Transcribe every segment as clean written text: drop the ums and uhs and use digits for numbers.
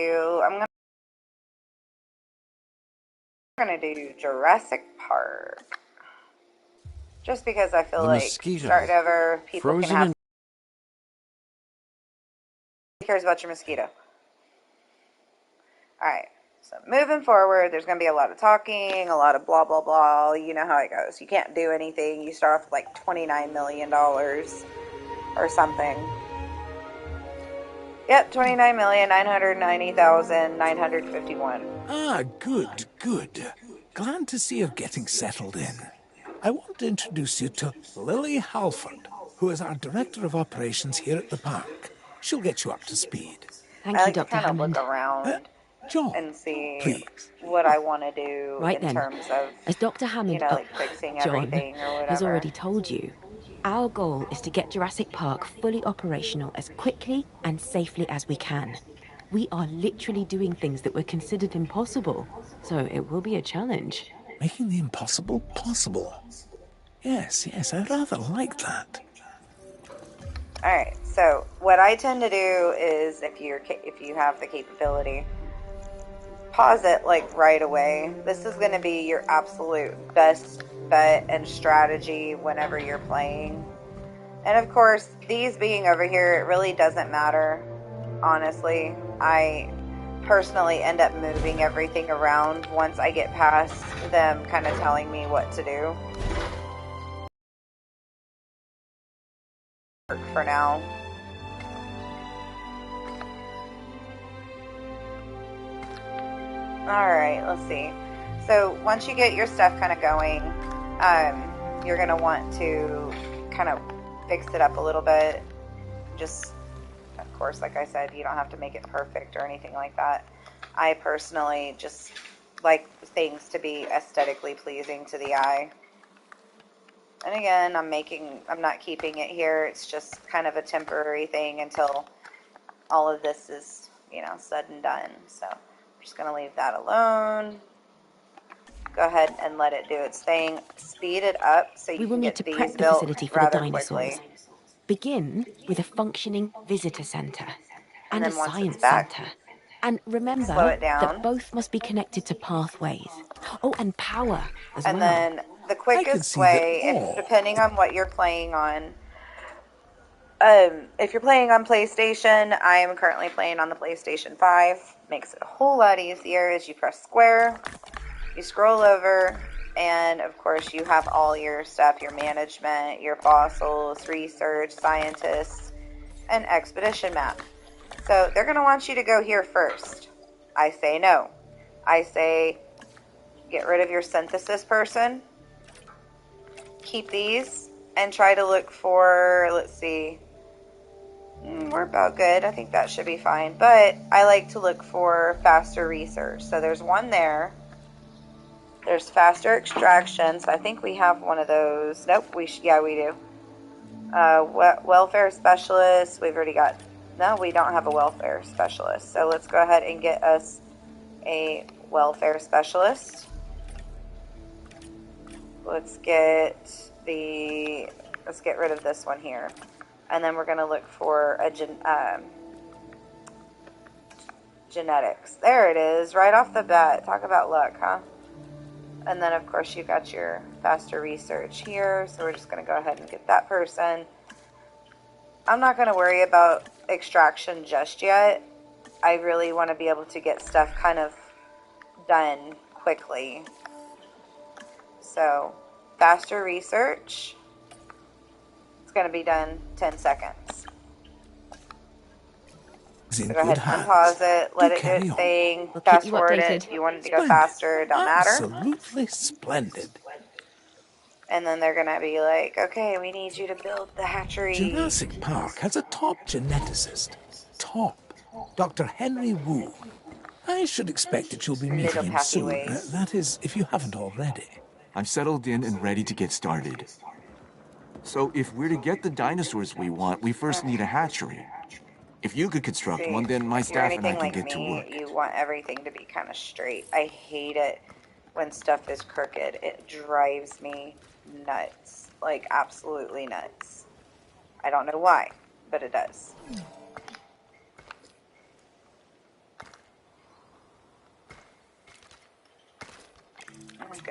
I'm gonna do Jurassic Park. Just because I feel The like mosquito. start over, people Frozen can have. and Who cares about your mosquito? Alright, so moving forward, there's going to be a lot of talking, a lot of blah, blah, blah. You know how it goes. You can't do anything. You start off with like $29 million or something. Yep, 29,990,951. Ah, good, good. Glad to see you're getting settled in. I want to introduce you to Lily Halford, who is our Director of Operations here at the park. She'll get you up to speed. I Thank you, like to Dr. kind of look Hammond. around John, and see please. what I want to do Right in then, terms of, as Dr. Hammond, like fixing John, everything or has whatever. already told you, our goal is to get Jurassic Park fully operational as quickly and safely as we can. We are literally doing things that were considered impossible, so it will be a challenge. Making the impossible possible. Yes, I rather like that. Alright, so what I tend to do is if you have the capability, pause it like right away. This is going to be your absolute best bet and strategy whenever you're playing. And of course, these being over here, it really doesn't matter. Honestly, I personally end up moving everything around once I get past them kind of telling me what to do. For now. Alright, let's see. So once you get your stuff kind of going, you're going to want to kind of fix it up a little bit. Just, of course, like I said, you don't have to make it perfect or anything like that. I personally just like things to be aesthetically pleasing to the eye. And again, I'm not keeping it here. It's just kind of a temporary thing until all of this is, said and done. So I'm just going to leave that alone. Go ahead and let it do its thing. Speed it up so you We will can need get to these prep the built facility for the rather dinosaurs. quickly. Begin with a functioning visitor center and a then once it's science back, center. And slow remember it down. that both must be connected to pathways. Oh, and power as And well. then the I can quickest see that way, if all. depending on what you're playing on, if you're playing on PlayStation, I am currently playing on the PlayStation 5. Makes it a whole lot easier as you press square, you scroll over, and of course you have all your stuff, your management, your fossils, research, scientists, and expedition map. So they're going to want you to go here first. I say no. I say get rid of your synthesis person. Keep these and try to look for, let's see, we're about good. I think that should be fine. But I like to look for faster research. So there's one there. There's faster extraction. So I think we have one of those. Nope. Yeah, we do. Welfare specialist. We've already got. No, we don't have a welfare specialist. So let's go ahead and get us a welfare specialist. Let's get rid of this one here. And then we're going to look for a genetics. There it is, right off the bat. Talk about luck, huh? And then, of course, you got your faster research here. So we're just going to go ahead and get that person. I'm not going to worry about extraction just yet. I really want to be able to get stuff kind of done quickly. So, faster research. It's going to be done 10 seconds. So go ahead and unpause it, let it do its thing, fast forward it. If you wanted to go faster, it don't matter. Absolutely splendid. And then they're going to be like, okay, we need you to build the hatchery. Jurassic Park has a top geneticist. Top. Dr. Henry Wu. I should expect that you'll be meeting him soon. That is, if you haven't already. I'm settled in and ready to get started. So if we're to get the dinosaurs we want, we first need a hatchery. If you could construct one, then my staff and I can get to work. You want everything to be kind of straight. I hate it when stuff is crooked. It drives me nuts. Like, absolutely nuts. I don't know why, but it does.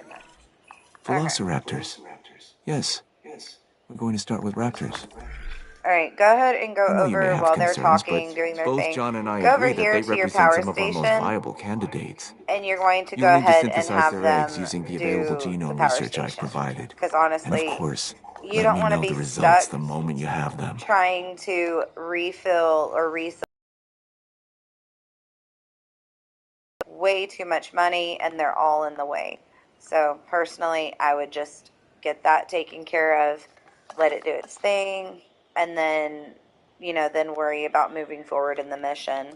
goodness. Velociraptors. Yes. We're going to start with raptors. Alright, go ahead and go I know you may over have while they're concerns, talking, but doing their both thing. John and I Go over agree that here they to your represent power some of our most station, viable candidates. and you're going to You'll go need to ahead and synthesize have their eggs them using the available do the genome power research I've station. provided. Because And of honestly, course, you let don't me want to know be the results stuck the moment you have them. trying to refill or resell way too much money, and they're all in the way. So personally, I would just get that taken care of, let it do its thing, and then, then worry about moving forward in the mission.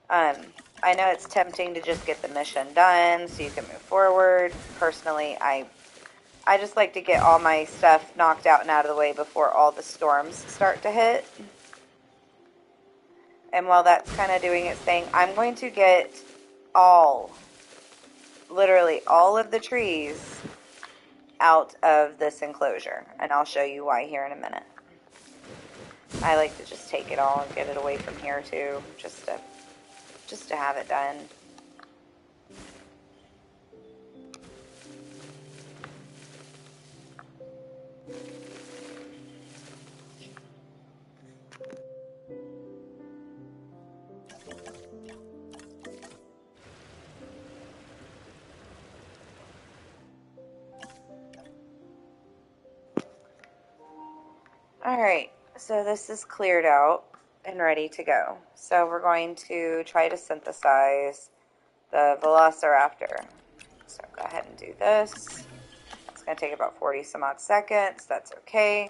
Um, I know it's tempting to just get the mission done so you can move forward. Personally, I just like to get all my stuff knocked out and out of the way before all the storms start to hit. And while that's kind of doing its thing, I'm going to get literally all of the trees out of this enclosure. And I'll show you why here in a minute. I like to just take it all and get it away from here too, just to have it done. Alright, so this is cleared out and ready to go. So we're going to try to synthesize the Velociraptor. So go ahead and do this. It's going to take about 40 some odd seconds. That's okay.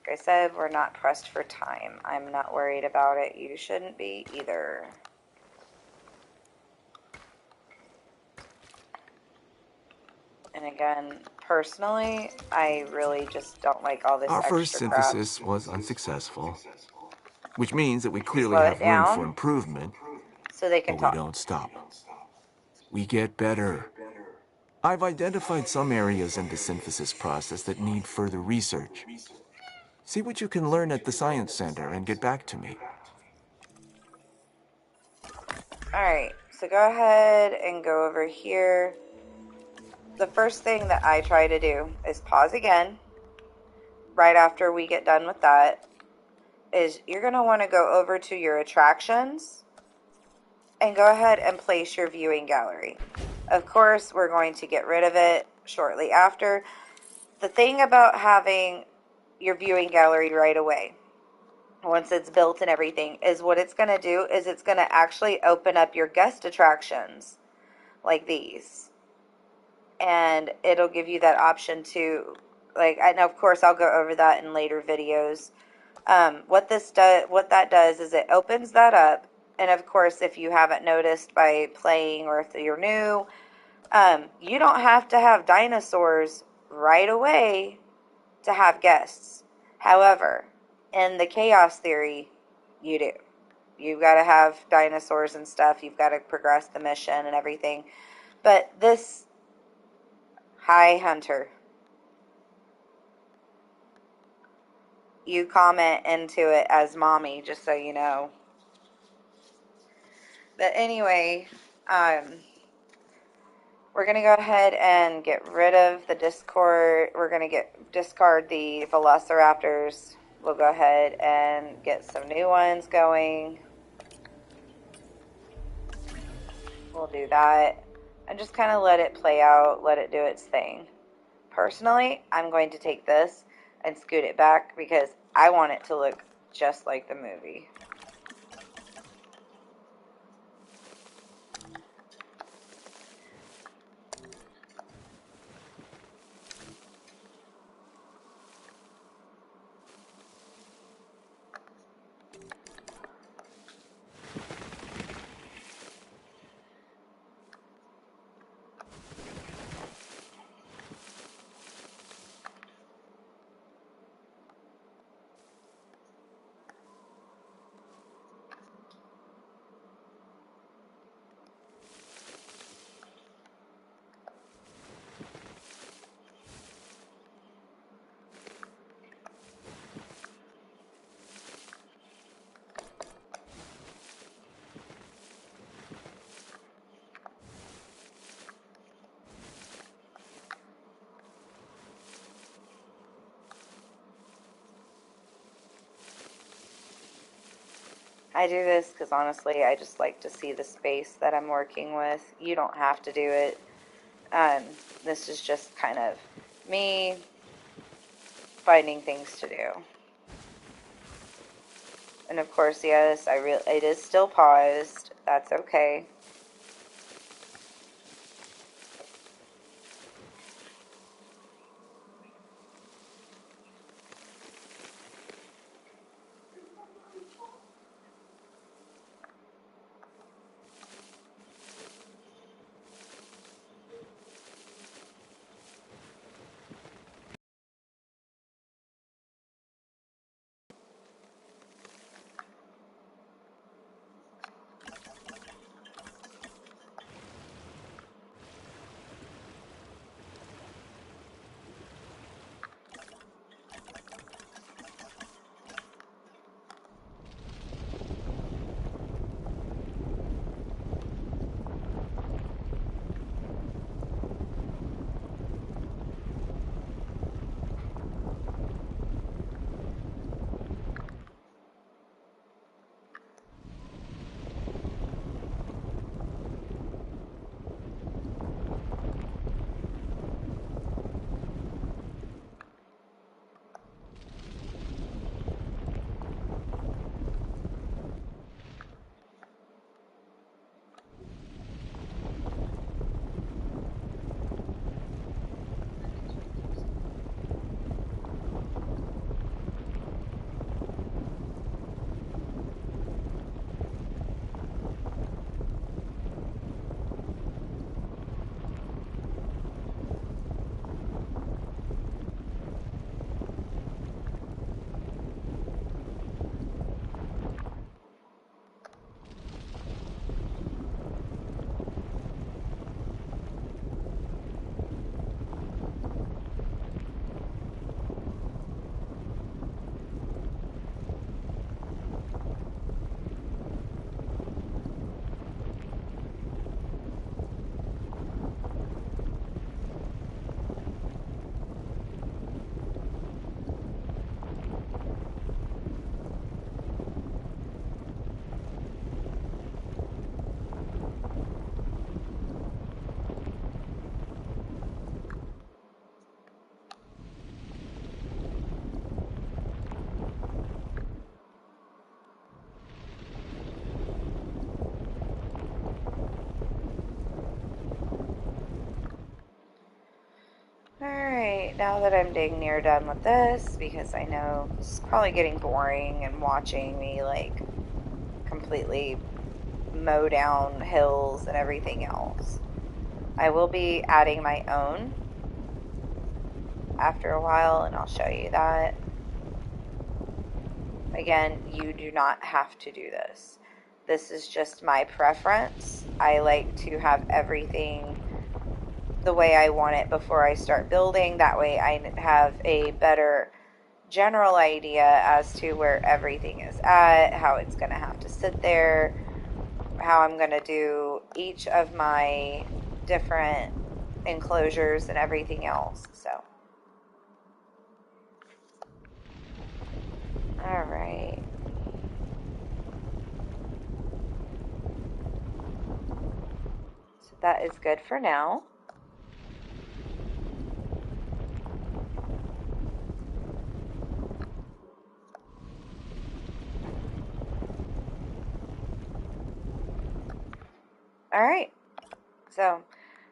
Like I said, we're not pressed for time. I'm not worried about it. You shouldn't be either. And again, personally, I really just don't like all this Our first extra crap. synthesis was unsuccessful, which means that we clearly Slow it have room for down improvement, so they can but we talk. don't stop. We get better. I've identified some areas in the synthesis process that need further research. See what you can learn at the Science Center and get back to me. Alright, so go ahead and go over here. The first thing that I try to do is pause again. Right after we get done with that, is you're going to want to go over to your attractions and go ahead and place your viewing gallery. Of course, we're going to get rid of it shortly after. The thing about having your viewing gallery right away, once it's built and everything, is what it's going to do is it's going to actually open up your guest attractions like these. And it'll give you that option to, and of course I'll go over that in later videos. What that does is it opens that up, and of course, if you haven't noticed by playing or if you're new, you don't have to have dinosaurs right away to have guests. However, in the chaos theory, you do. You've got to have dinosaurs and stuff. You've got to progress the mission and everything. But this, hi Hunter, you comment into it as mommy, just so you know. But anyway, we're going to go ahead and get rid of the Discord. We're going to discard the Velociraptors. We'll go ahead and get some new ones going. We'll do that. And just kind of let it play out, let it do its thing. Personally, I'm going to take this and scoot it back because I want it to look just like the movie. I do this because honestly, I just like to see the space that I'm working with. You don't have to do it. This is just kind of me finding things to do. And of course, yes, it is still paused. That's okay. Alright, now that I'm dang near done with this, because I know it's probably getting boring and watching me like completely mow down hills and everything else, I will be adding my own after a while, and I'll show you that. Again, you do not have to do this. This is just my preference. I like to have everything the way I want it before I start building. That way I have a better general idea as to where everything is at, how it's going to have to sit there, how I'm going to do each of my different enclosures and everything else. So, all right. So that is good for now. All right. So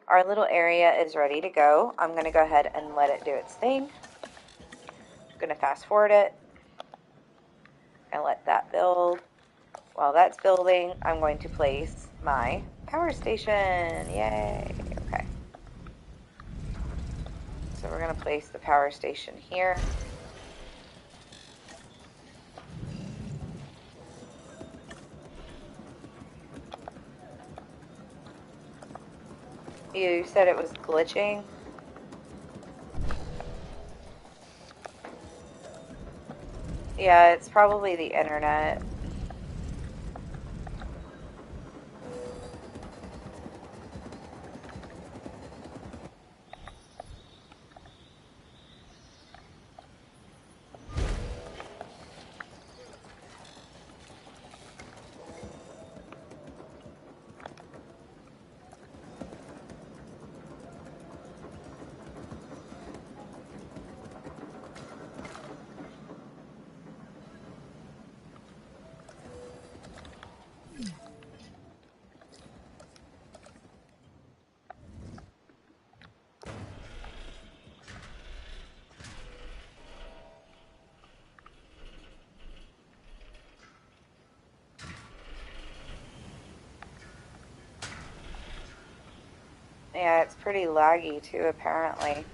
our little area is ready to go. I'm going to go ahead and let it do its thing. I'm going to fast forward it and let that build. While that's building, I'm going to place my power station. Yay. Okay. So we're going to place the power station here. You said it was glitching? Yeah, it's probably the internet. Yeah, it's pretty laggy too, apparently.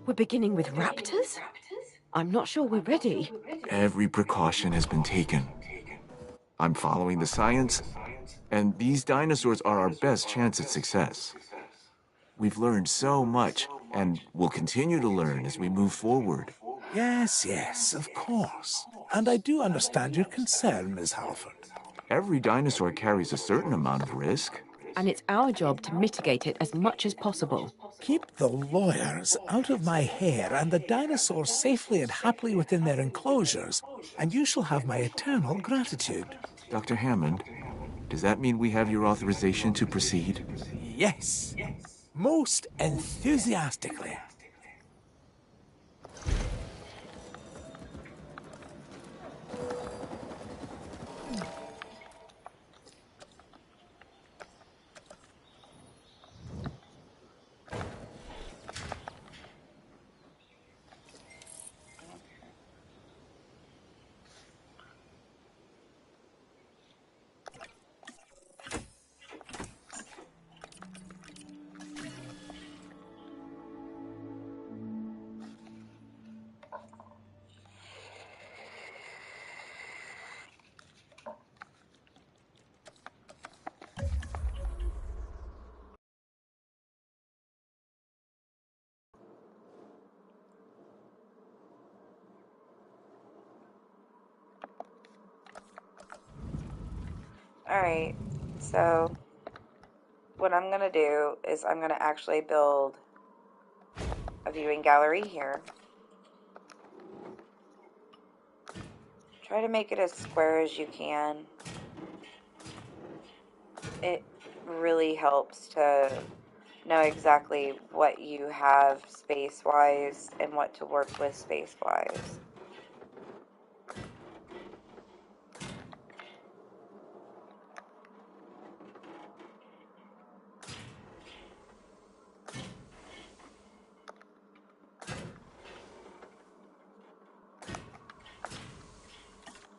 We're beginning with raptors? I'm not sure we're ready. Every precaution has been taken. I'm following the science, and these dinosaurs are our best chance at success. We've learned so much, and we'll continue to learn as we move forward. Yes, yes, of course. And I do understand your concern, Miss Halford. Every dinosaur carries a certain amount of risk. And it's our job to mitigate it as much as possible. Keep the lawyers out of my hair and the dinosaurs safely and happily within their enclosures, and you shall have my eternal gratitude. Dr. Hammond, does that mean we have your authorization to proceed? Yes, most enthusiastically. Alright, so what I'm going to do is I'm going to actually build a viewing gallery here. Try to make it as square as you can. It really helps to know exactly what you have space-wise and what to work with space-wise.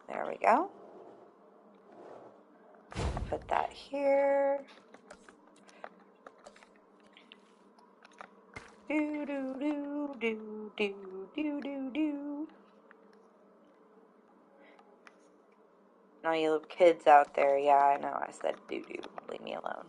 There we go. Put that here. Do do do do do do do do. Now you little kids out there, yeah, I know I said do do. Leave me alone.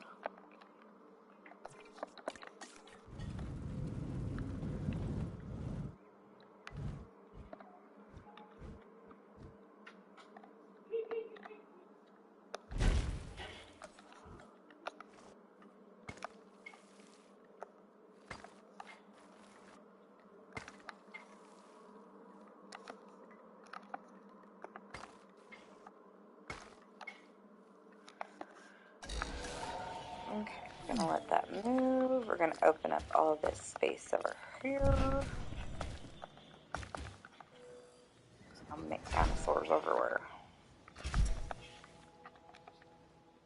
Okay, we're gonna let that move. We're gonna open up all this space over here. I'll make dinosaurs everywhere.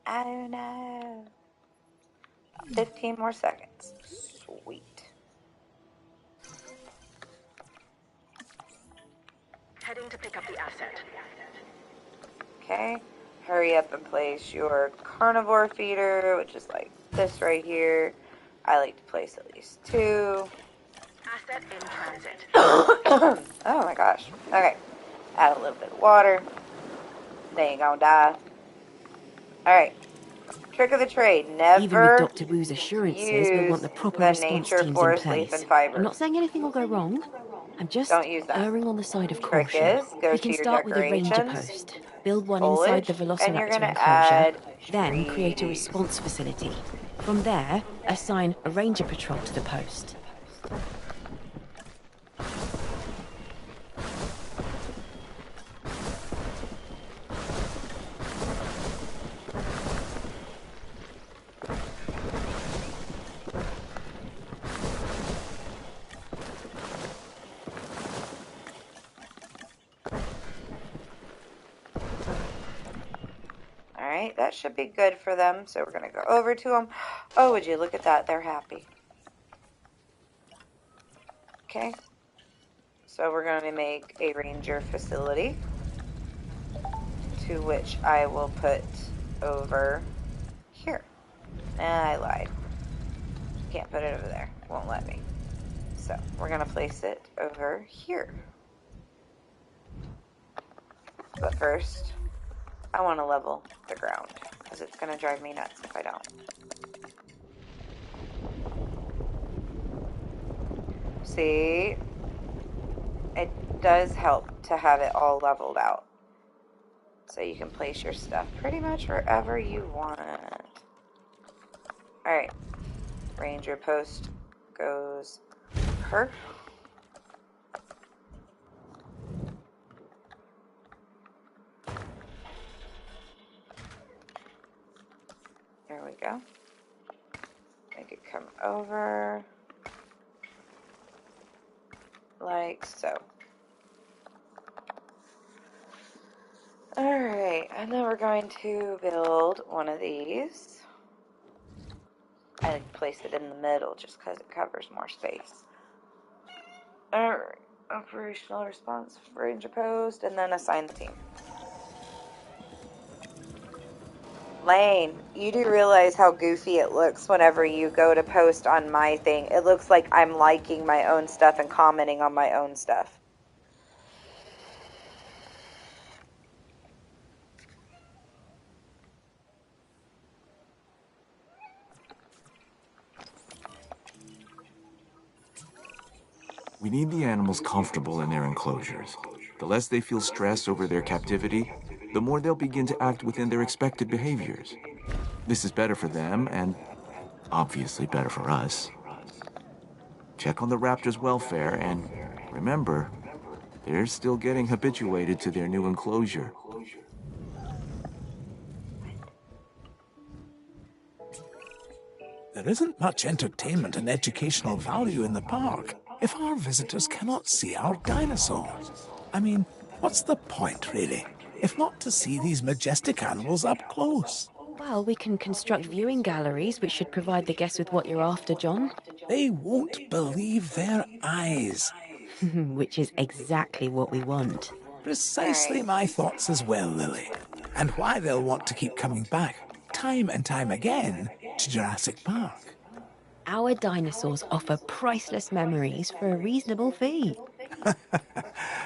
I don't know. 15 more seconds. Sweet. Heading to pick up the asset. Okay, hurry up and place your carnivore feeder, which is like this right here. I like to place at least 2. Asset in transit. Oh my gosh. Okay, add a little bit of water. They ain't gonna die. Alright, trick of the trade. Even with Never Dr. Wu's assurances, we'll use want the proper the response nature teams in forest leaf place. and fiber. I'm not saying anything will go wrong. I'm just Don't use that. erring on the side of Trick caution. is, go We to can your start with a ranger decorations, post. Build one inside foliage, the and you're Velociraptor gonna enclosure, add then create a trees. response facility. From there, assign a ranger patrol to the post. Alright, that should be good for them. So we're going to go over to them. Oh, would you look at that? They're happy. Okay. So we're going to make a ranger facility, to which I will put over here. I lied. Can't put it over there. Won't let me. So we're going to place it over here. But first, I want to level the ground, because it's going to drive me nuts if I don't. See, it does help to have it all leveled out, so you can place your stuff pretty much wherever you want. Alright, ranger post goes her. There we go. Make it come over like so. Alright, and then we're going to build one of these. I place it in the middle just because it covers more space. Alright, operational response, ranger post, and then assign the team. Lane, you do realize how goofy it looks whenever you go to post on my thing. It looks like I'm liking my own stuff and commenting on my own stuff. We need the animals comfortable in their enclosures. The less they feel stress over their captivity, the more they'll begin to act within their expected behaviors. This is better for them and obviously better for us. Check on the raptors' welfare and remember, they're still getting habituated to their new enclosure. There isn't much entertainment and educational value in the park if our visitors cannot see our dinosaurs. I mean, what's the point, really, if not to see these majestic animals up close? Well, we can construct viewing galleries, which should provide the guests with what you're after, John. They won't believe their eyes. Which is exactly what we want. Precisely my thoughts as well, Lily. And why they'll want to keep coming back, time and time again, to Jurassic Park. Our dinosaurs offer priceless memories for a reasonable fee.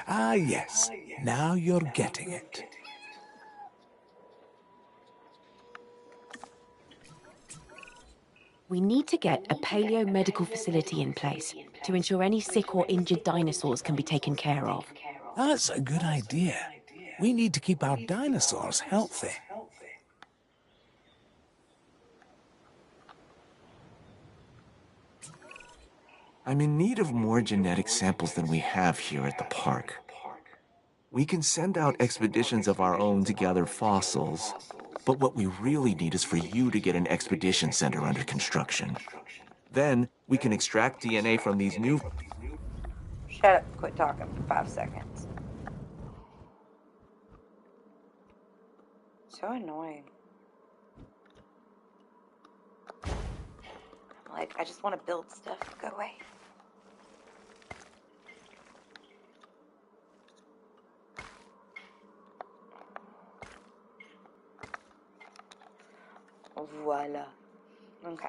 Ah, yes. Now you're getting it. We need to get a paleo-medical facility in place to ensure any sick or injured dinosaurs can be taken care of. That's a good idea. We need to keep our dinosaurs healthy. I'm in need of more genetic samples than we have here at the park. We can send out expeditions of our own to gather fossils, but what we really need is for you to get an expedition center under construction. Then, we can extract DNA from these new... Shut up, quit talking for 5 seconds. So annoying. Like, I just want to build stuff. Go away. Voila. Okay.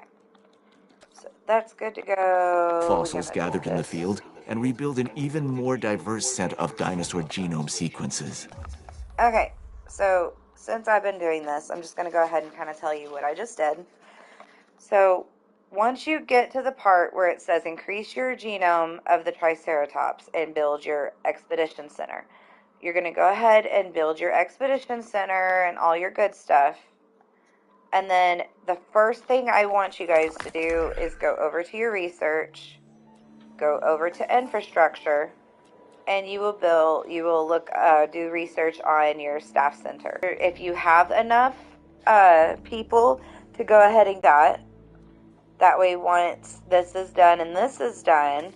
So that's good to go. fossils gathered in the field and rebuild an even more diverse set of dinosaur genome sequences. Okay, so since I've been doing this, I'm just going to go ahead and kind of tell you what I just did. So once you get to the part where it says increase your genome of the Triceratops and build your expedition center, you're going to go ahead and build your expedition center and all your good stuff. And then the first thing I want you guys to do is go over to your research, go over to infrastructure, and you will do research on your staff center. If you have enough people to go ahead and that way once this is done and this is done,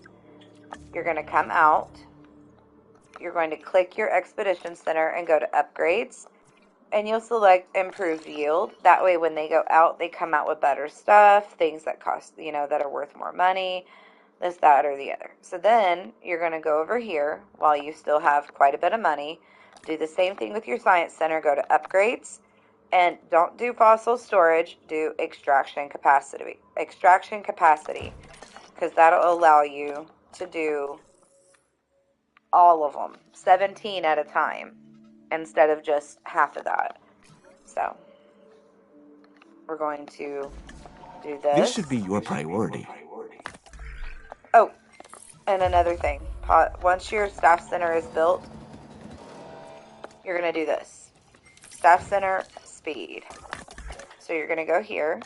you're going to come out, you're going to click your expedition center and go to upgrades, and you'll select improve yield. That way when they go out, they come out with better stuff, things that cost, that are worth more money, this, that, or the other. So then you're going to go over here while you still have quite a bit of money. Do the same thing with your science center. Go to upgrades, and don't do fossil storage. Do extraction capacity. Extraction capacity, because that'll allow you to do all of them, 17 at a time, instead of just half of that. So we're going to do this. This should be your priority. Oh, and another thing, once your staff center is built, you're going to do this. Staff center speed. So you're going to go here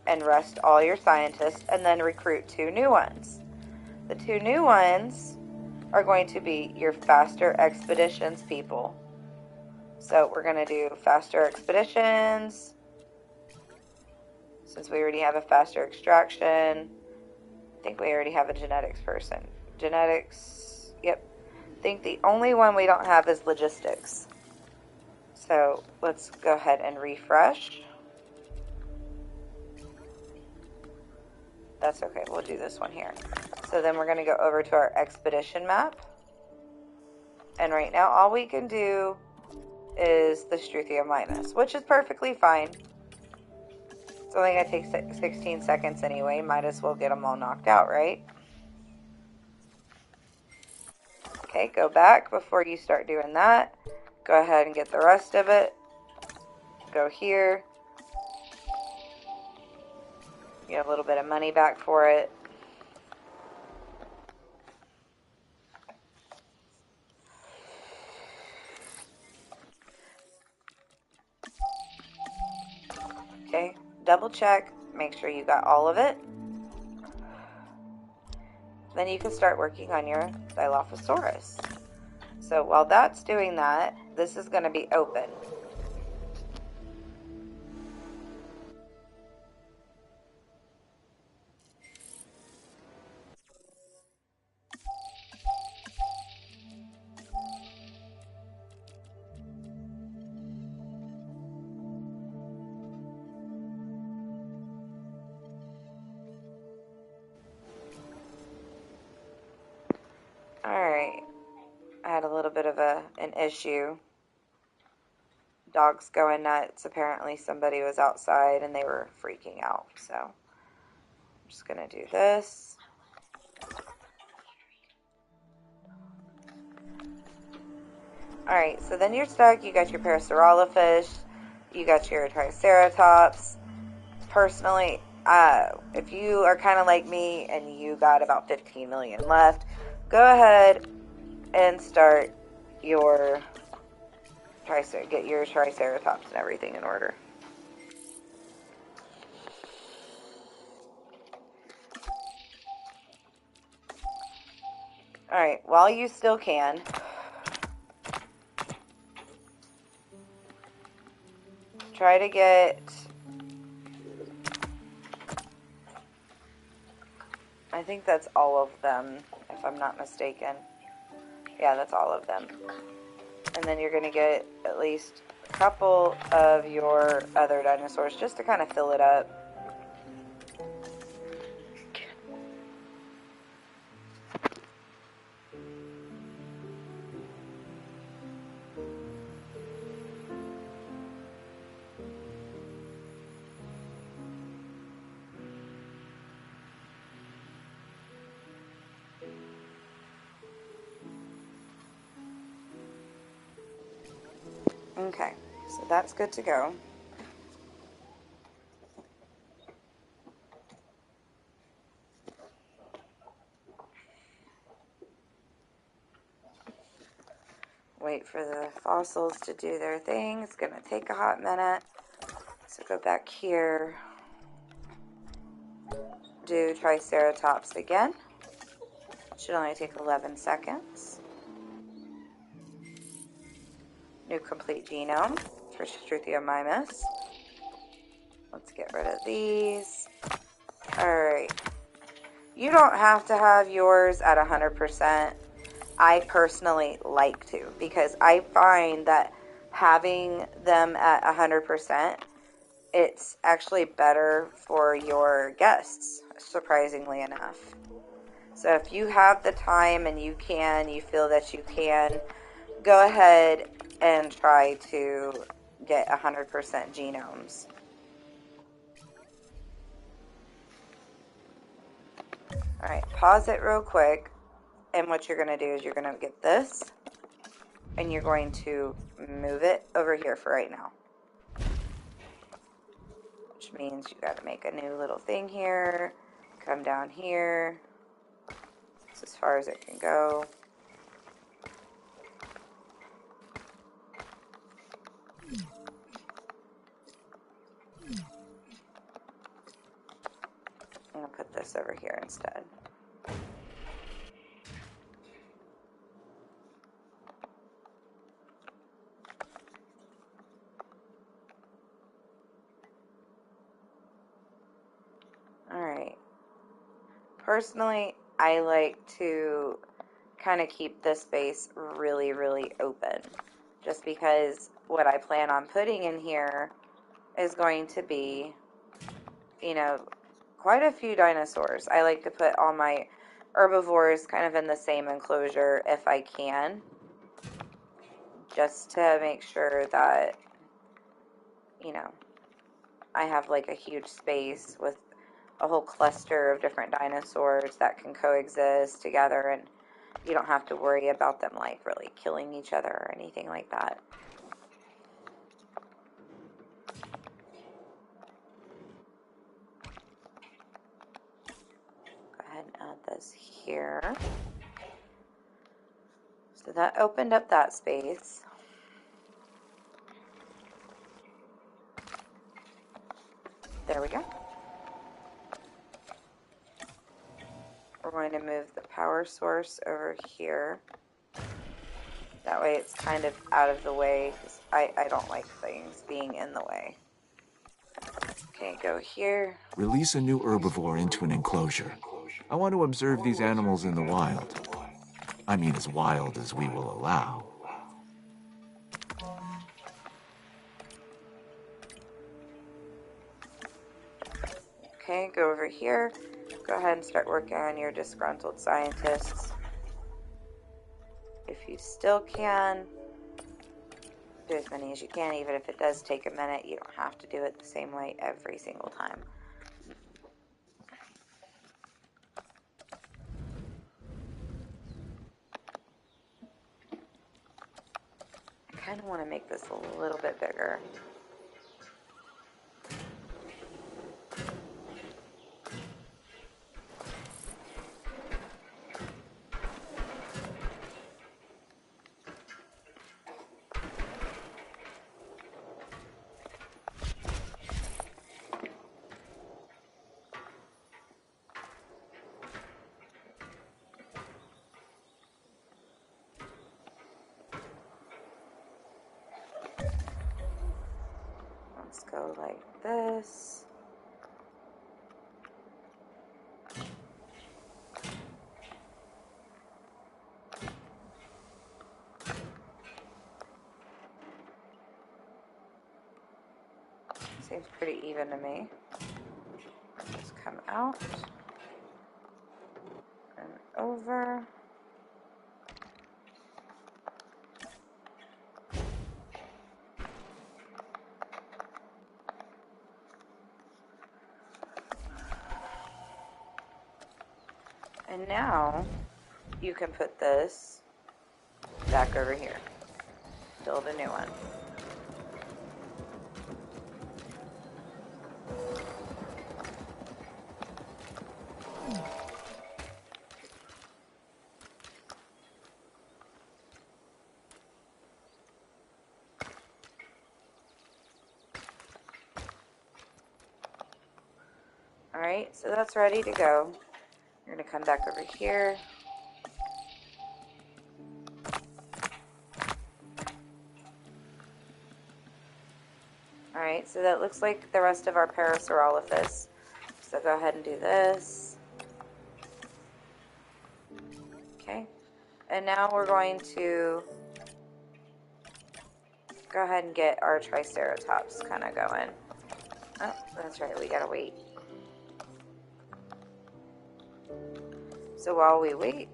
and rest all your scientists and then recruit 2 new ones. The 2 new ones are going to be your faster expeditions people. So we're going to do faster expeditions. Since we already have a faster extraction, I think we already have a genetics person. Genetics, yep. I think the only one we don't have is logistics. So let's go ahead and refresh. That's okay, we'll do this one here. So then we're going to go over to our expedition map. And right now all we can do is the Struthia minus, which is perfectly fine. It's only going to take 16 seconds anyway. Might as well get them all knocked out, right? Okay, go back before you start doing that. Go ahead and get the rest of it. Go here. Get a little bit of money back for it. Okay, double check. Make sure you got all of it. Then you can start working on your Dilophosaurus. So while that's doing that, this is going to be open. Alright, I had a little bit of an issue. Dogs going nuts. Apparently somebody was outside and they were freaking out. So I'm just going to do this. Alright, so then you're stuck. You got your Parasaurolophus. You got your Triceratops. Personally, if you are kind of like me and you got about 15 million left, go ahead and start your get your Triceratops and everything in order. Alright, while you still can, try to get, I think that's all of them, if I'm not mistaken. Yeah, that's all of them. And then you're going to get at least a couple of your other dinosaurs just to kind of fill it up. Okay, so that's good to go. wait for the fossils to do their thing. It's going to take a hot minute. So go back here. Do Triceratops again. Should only take 11 seconds. New complete genome for Struthiomimus. Let's get rid of these. Alright. You don't have to have yours at 100%. I personally like to, because I find that having them at 100%, it's actually better for your guests, surprisingly enough. So if you have the time and you feel that you can, go ahead and try to get 100% genomes. Alright, pause it real quick. And what you're going to do is you're going to get this, and you're going to move it over here for right now. Which means you got to make a new little thing here, come down here. It's as far as it can go. I'm going to put this over here instead. Alright. Personally, I like to kind of keep this space really, really open. Just because what I plan on putting in here is going to be, you know, quite a few dinosaurs. I like to put all my herbivores kind of in the same enclosure if I can. Just to make sure that, you know, I have like a huge space with a whole cluster of different dinosaurs that can coexist together, and you don't have to worry about them like really killing each other or anything like that. Go ahead and add this here. So that opened up that space. There we go. We're going to move the power source over here. That way it's kind of out of the way, because I don't like things being in the way. Okay, go here. Release a new herbivore into an enclosure. I want to observe these animals in the wild. I mean, as wild as we will allow. Okay, go over here. Go ahead and start working on your disgruntled scientists. If you still can, do as many as you can. Even if it does take a minute, you don't have to do it the same way every single time. I kind of want to make this a little bit bigger. Let's go like this. Seems pretty even to me. Just come out and over. And now you can put this back over here. Build a new one. Alright, so that's ready to go. You're going to come back over here. Alright, so that looks like the rest of our Parasaurolophus. So go ahead and do this. Okay. And now we're going to go ahead and get our Triceratops kind of going. Oh, that's right, we gotta wait. So while we wait,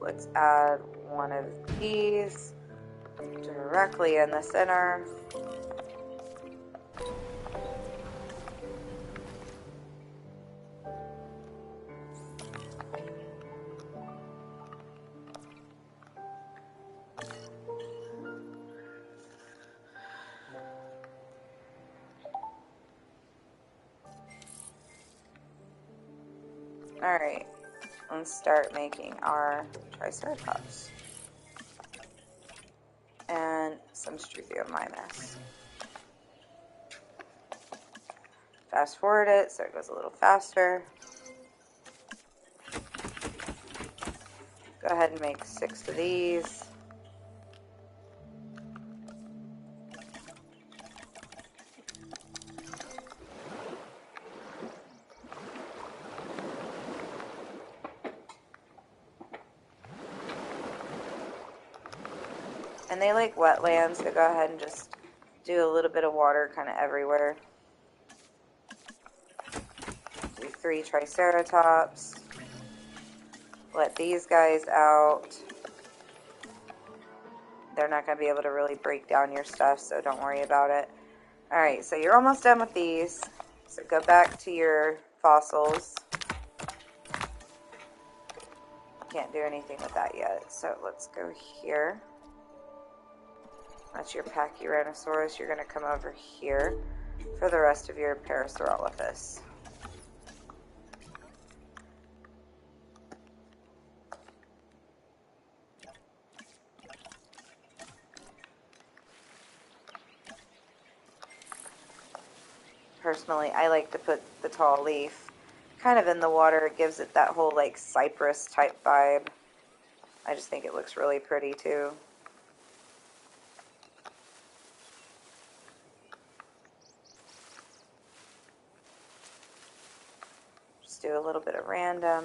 let's add one of these directly in the center. Alright, let's start making our Triceratops. And some Struthiomimus. Fast forward it so it goes a little faster. Go ahead and make 6 of these. And they like wetlands, so go ahead and just do a little bit of water kind of everywhere. Do 3 Triceratops. Let these guys out. They're not going to be able to really break down your stuff, so don't worry about it. Alright, so you're almost done with these. So go back to your fossils. Can't do anything with that yet, so let's go here. That's your Pachyrhinosaurus. You're going to come over here for the rest of your Parasaurolophus. Personally, I like to put the tall leaf kind of in the water. It gives it that whole like cypress type vibe. I just think it looks really pretty too. Just do a little bit of random.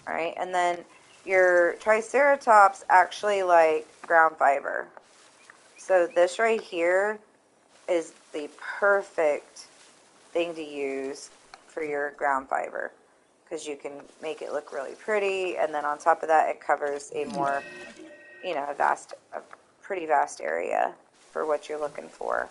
Alright, and then your Triceratops actually like ground fiber. So this right here is the perfect thing to use for your ground fiber, because you can make it look really pretty, and then on top of that it covers a more, you know, a pretty vast area for what you're looking for.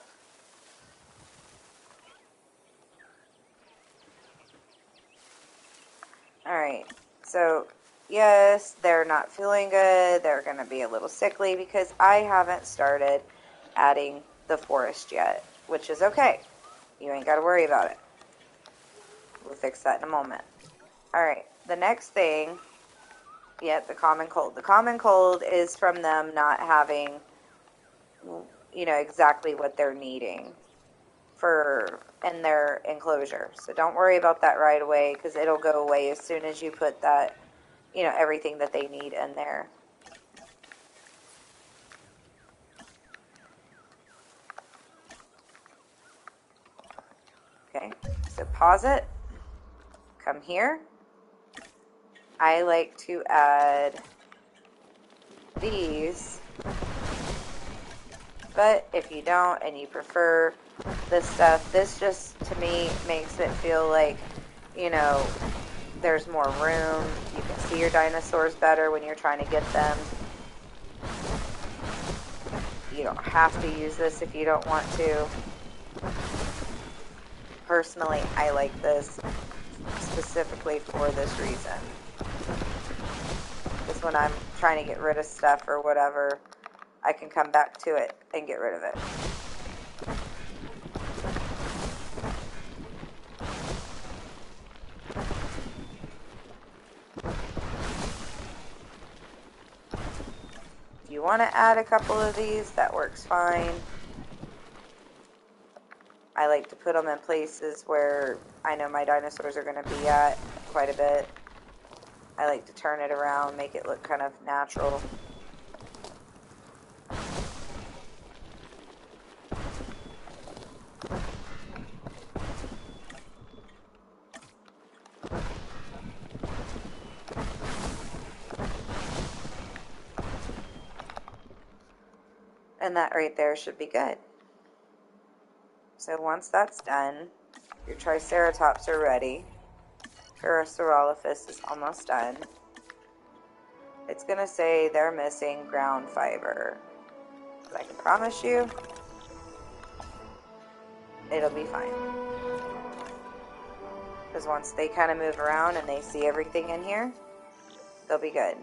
Alright, so yes, they're not feeling good, they're going to be a little sickly because I haven't started adding the forest yet, which is okay. You ain't got to worry about it. We'll fix that in a moment. Alright, the next thing, the common cold. The common cold is from them not having, you know, exactly what they're needing in their enclosure. So don't worry about that right away, because it'll go away as soon as you put that, you know, everything that they need in there. Okay, so pause it. Come here. I like to add these, but if you don't and you prefer this stuff, this just to me makes it feel like, you know, there's more room. You can see your dinosaurs better when you're trying to get them. You don't have to use this if you don't want to. Personally, I like this specifically for this reason. Because when I'm trying to get rid of stuff or whatever, I can come back to it and get rid of it. If you want to add a couple of these, that works fine. I like to put them in places where I know my dinosaurs are going to be at quite a bit. I like to turn it around, make it look kind of natural. And that right there should be good. So once that's done, your Triceratops are ready. Parasaurolophus is almost done. It's going to say they're missing ground fiber. But I can promise you, it'll be fine. Because once they kind of move around and they see everything in here, they'll be good.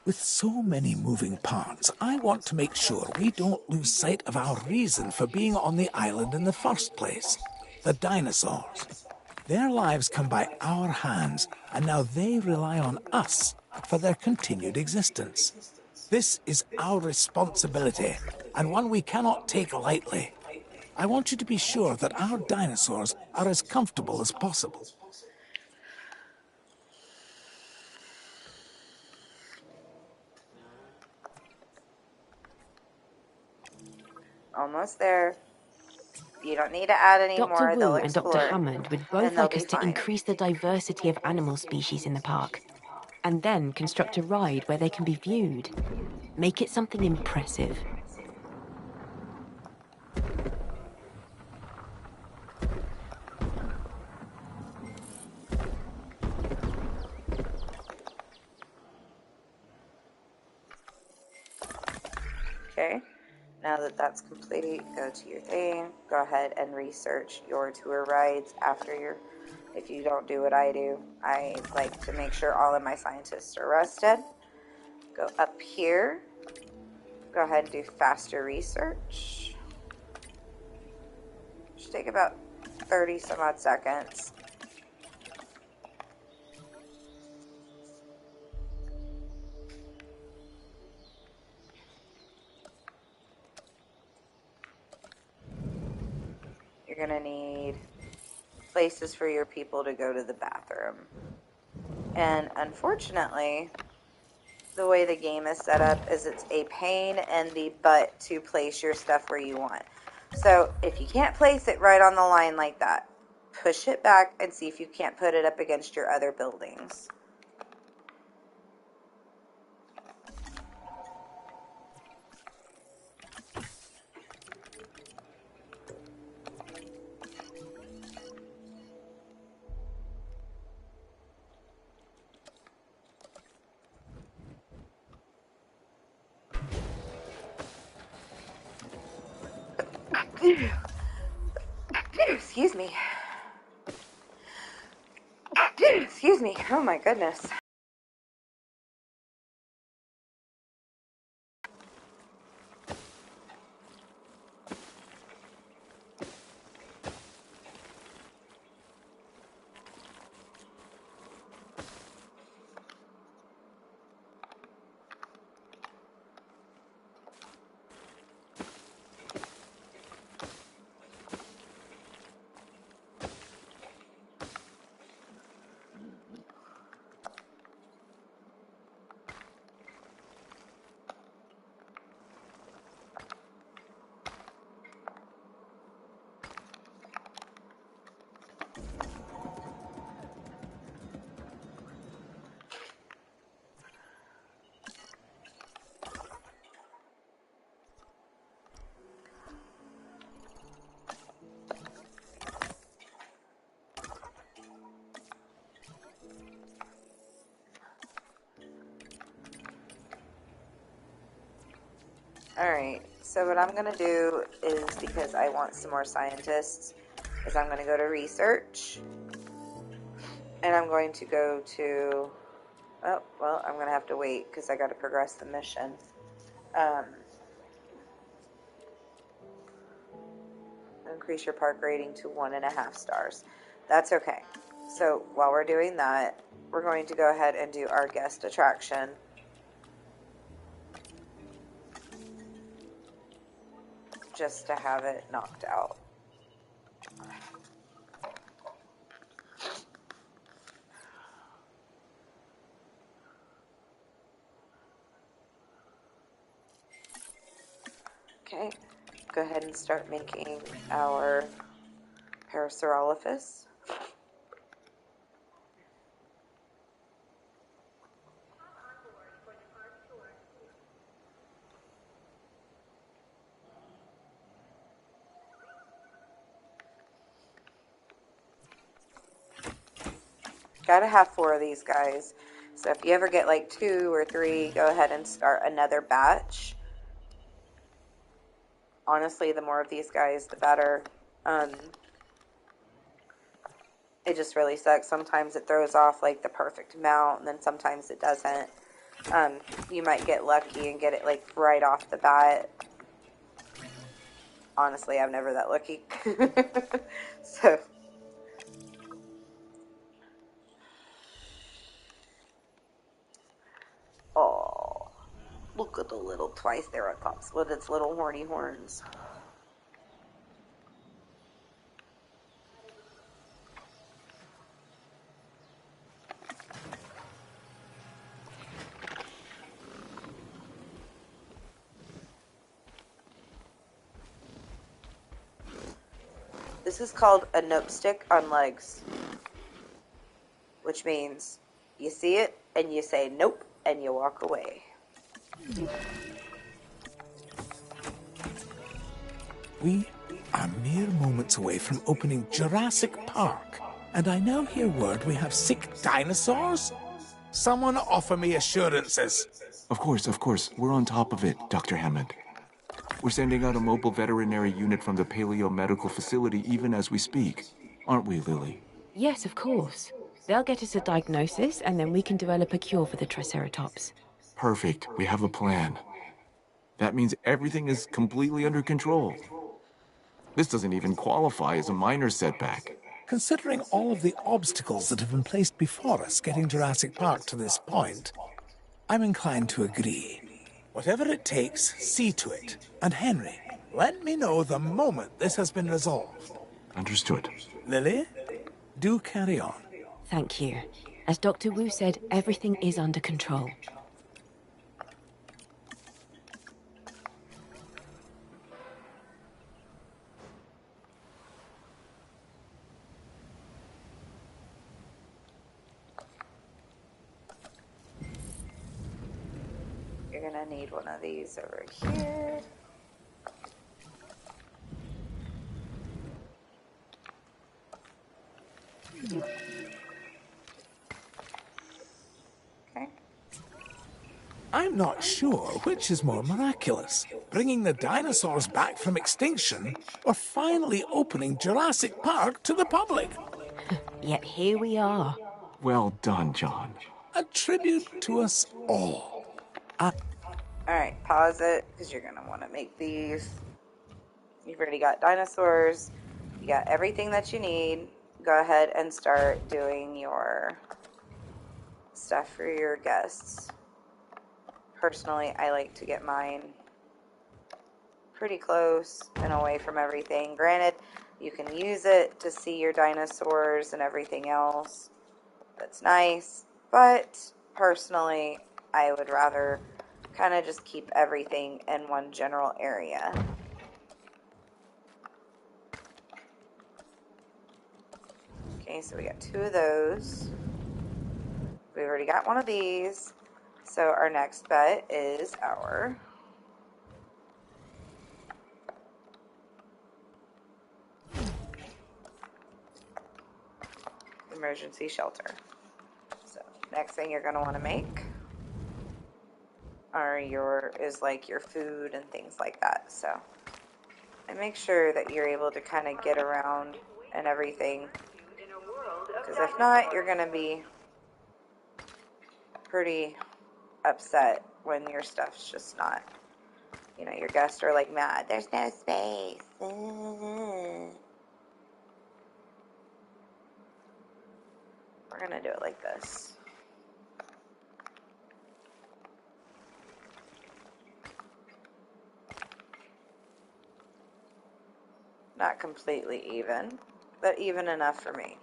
With so many moving parts, I want to make sure we don't lose sight of our reason for being on the island in the first place. The dinosaurs. Their lives come by our hands, and now they rely on us for their continued existence. This is our responsibility, and one we cannot take lightly. I want you to be sure that our dinosaurs are as comfortable as possible. Almost there. You don't need to add any Dr. more. They'll Wu and Dr. explore, Hammond would both and they'll like be us to fine. increase the diversity of animal species in the park, and then construct a ride where they can be viewed. Make it something impressive. Okay, now that that's complete, go to your thing. Go ahead and research your tour rides after your... If you don't do what I do, I like to make sure all of my scientists are rested. Go up here. Go ahead and do faster research. Should take about 30 some odd seconds. You're gonna need places for your people to go to the bathroom. And unfortunately, the way the game is set up is it's a pain in the butt to place your stuff where you want. So if you can't place it right on the line like that, push it back and see if you can't put it up against your other buildings. Excuse me. Excuse me. Oh my goodness. Alright, so what I'm going to do is, because I want some more scientists, is I'm going to go to research. And I'm going to go to... Oh, well, I'm going to have to wait because I got to progress the mission. Increase your park rating to 1.5 stars. That's okay. So while we're doing that, we're going to go ahead and do our guest attraction. just to have it knocked out. Okay, go ahead and start making our Parasaurolophus. Gotta have 4 of these guys. So if you ever get like 2 or 3, go ahead and start another batch. Honestly, the more of these guys, the better. It just really sucks. Sometimes it throws off like the perfect amount, and then sometimes it doesn't. You might get lucky and get it like right off the bat. Honestly, I'm never that lucky. So, oh, look at the little Triceratops with its little horny horns. This is called a nope stick on legs, which means you see it and you say nope and you walk away. We are mere moments away from opening Jurassic Park, and I now hear word we have sick dinosaurs? Someone offer me assurances. Of course. We're on top of it, Dr. Hammond. We're sending out a mobile veterinary unit from the Paleo Medical Facility even as we speak. Aren't we, Lily? Yes, of course. They'll get us a diagnosis, and then we can develop a cure for the Triceratops. Perfect. We have a plan. That means everything is completely under control. This doesn't even qualify as a minor setback. Considering all of the obstacles that have been placed before us getting Jurassic Park to this point, I'm inclined to agree. Whatever it takes, see to it. And Henry, let me know the moment this has been resolved. Understood. Lily, do carry on. Thank you. As Dr. Wu said, everything is under control. You're gonna need one of these over here. Okay. I'm not sure which is more miraculous, bringing the dinosaurs back from extinction, or finally opening Jurassic Park to the public. Yet here we are. Well done, John. A tribute to us all. Alright, pause it, because you're going to want to make these. You've already got dinosaurs. You got everything that you need. Go ahead and start doing your stuff for your guests. Personally, I like to get mine pretty close and away from everything. Granted, you can use it to see your dinosaurs and everything else. That's nice. But personally, I would rather kind of just keep everything in one general area. Okay, so we got 2 of those. We've already got one of these. So our next bet is our emergency shelter. So next thing you're going to want to make is like your food and things like that. So and make sure that you're able to kind of get around and everything, because if not, you're going to be pretty upset when your stuff's just not, your guests are like mad. There's no space. We're going to do it like this. completely even, but even enough for me.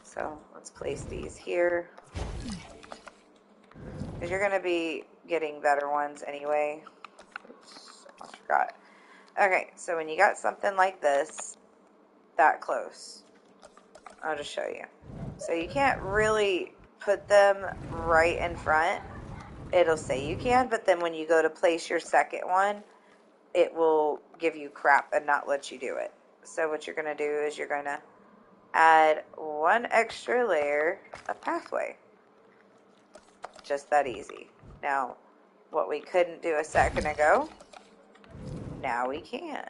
So let's place these here. Because you're going to be getting better ones anyway. Oops, almost forgot. Okay, so when you got something like this, that close, I'll just show you. So you can't really put them right in front. It'll say you can, but then when you go to place your second one, it will give you crap and not let you do it. So what you're going to do is you're going to add one extra layer of pathway. Just that easy. Now, what we couldn't do a second ago, now we can.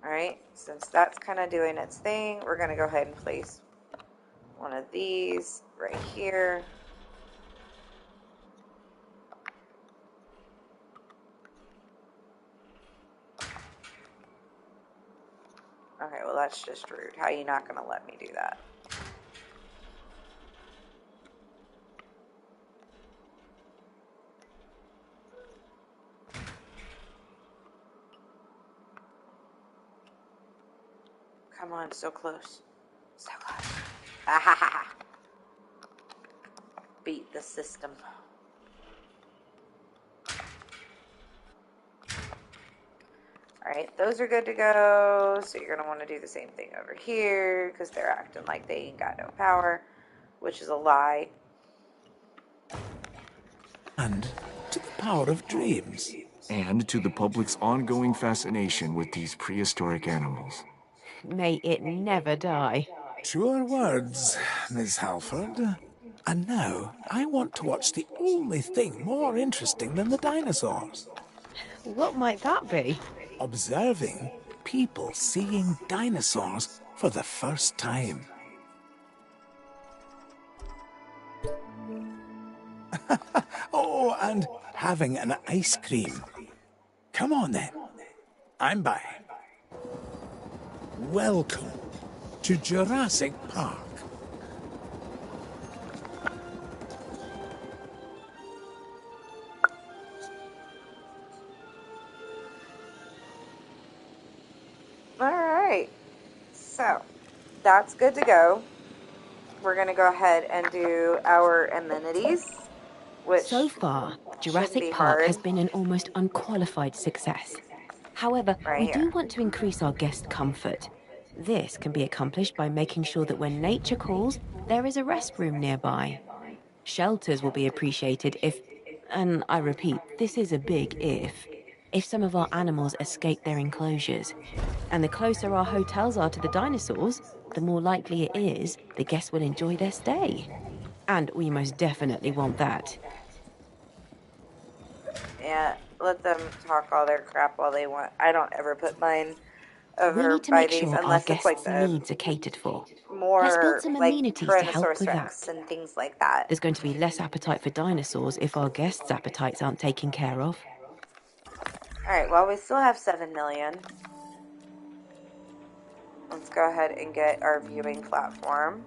Alright, since that's kind of doing its thing, we're going to go ahead and place one of these right here. Okay, well that's just rude. How are you not going to let me do that? Come on, so close. So close. Ah ha ha ha. Beat the system. Alright, those are good to go. So you're going to want to do the same thing over here because they're acting like they ain't got no power, which is a lie. And to the power of dreams. And to the public's ongoing fascination with these prehistoric animals. May it never die. Sure words, Miss Halford. And now, I want to watch the only thing more interesting than the dinosaurs. What might that be? Observing people seeing dinosaurs for the first time. Oh, and having an ice cream. Come on then. I'm by. Welcome to Jurassic Park. Alright, so that's good to go. We're going to go ahead and do our amenities, which So far, shouldn't be Jurassic Park hard. has been an almost unqualified success. However, Right we here. do want to increase our guest comfort. This can be accomplished by making sure that when nature calls, there is a restroom nearby. Shelters will be appreciated if, and I repeat, this is a big if some of our animals escape their enclosures. And the closer our hotels are to the dinosaurs, the more likely it is the guests will enjoy their stay. And we most definitely want that. Yeah, let them talk all their crap while they want. I don't ever put mine We over need to by make these sure our unless it's like guests' the needs are catered for. Let's build more some like amenities to help Tyrannosaurus with Rex that. and things like that. There's going to be less appetite for dinosaurs if our guests' appetites aren't taken care of. Alright, well, we still have 7 million. Let's go ahead and get our viewing platform.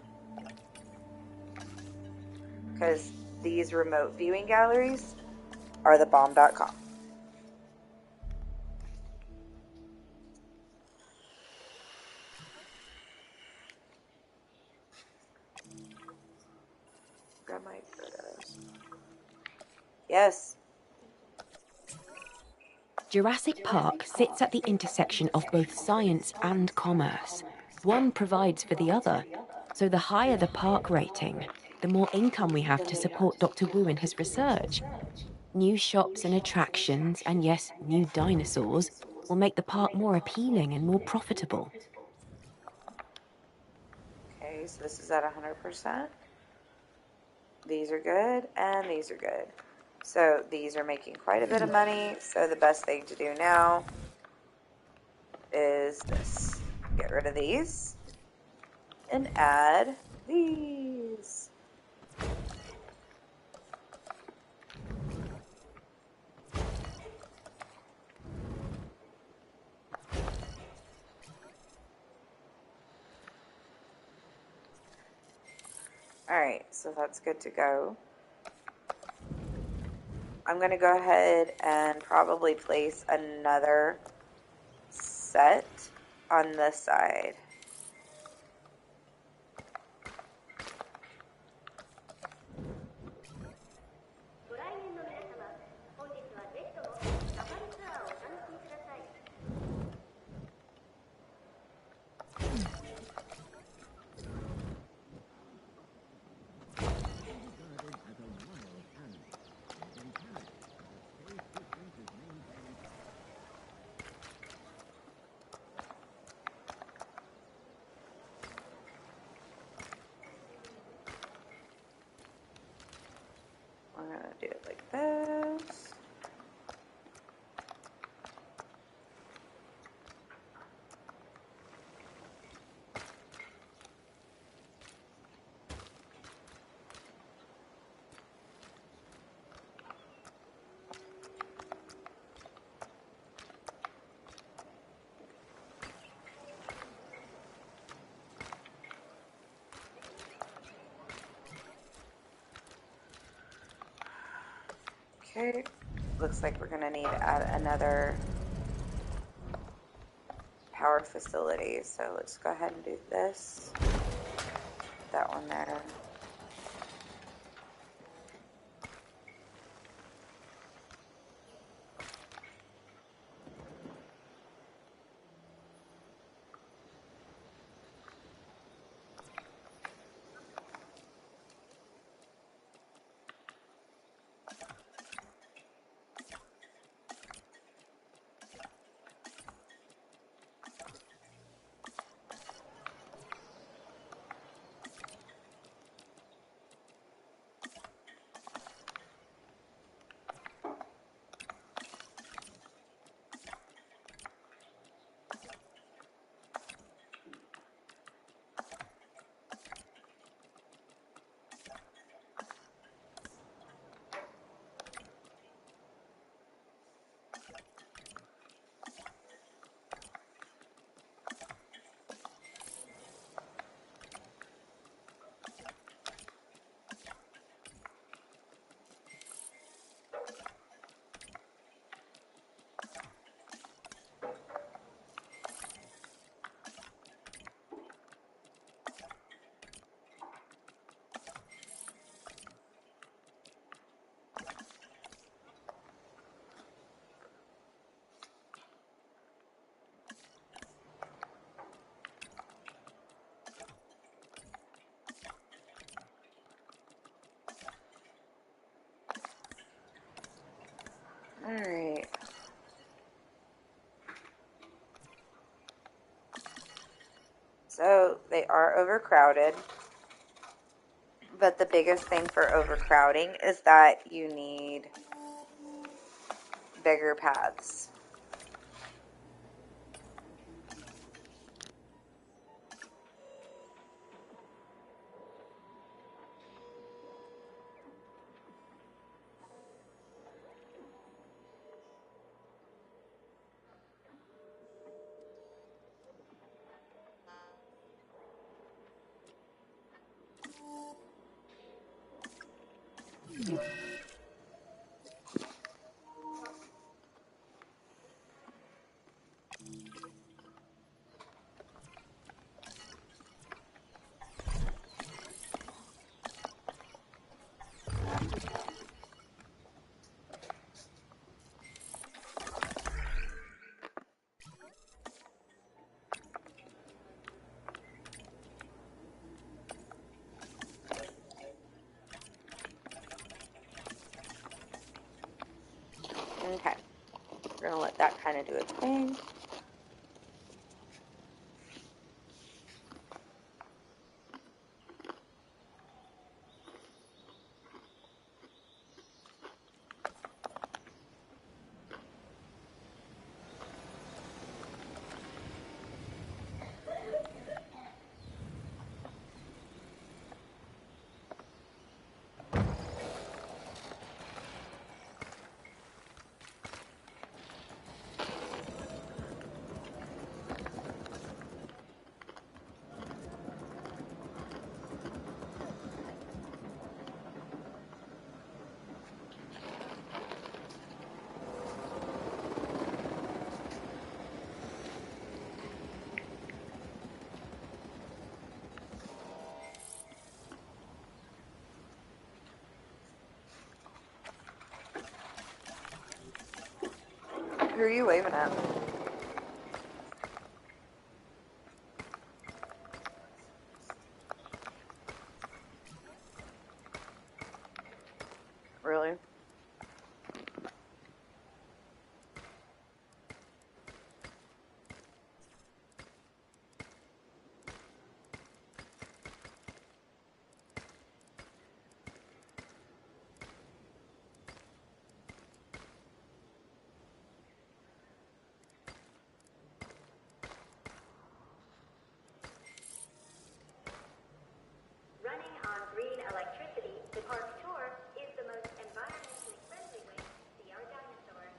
Because these remote viewing galleries are the bomb.com. Grab my photos. Yes. Jurassic Park sits at the intersection of both science and commerce. One provides for the other. So the higher the park rating, the more income we have to support Dr. Wu in his research. New shops and attractions, and yes, new dinosaurs, will make the park more appealing and more profitable. Okay, so this is at 100%. These are good, and these are good. So these are making quite a bit of money, so the best thing to do now is this. Get rid of these and add these. Alright, so that's good to go. I'm going to go ahead and probably place another set on this side. I'm going to do it like this. Okay, looks like we're going to need to add another power facility. So let's go ahead and do this. Put that one there. All right. So they are overcrowded, but the biggest thing for overcrowding is that you need bigger paths. Okay, we're gonna let that kind of do its thing. are you waving at? Really? Running on green electricity, the park tour is the most environmentally friendly way to see our dinosaurs.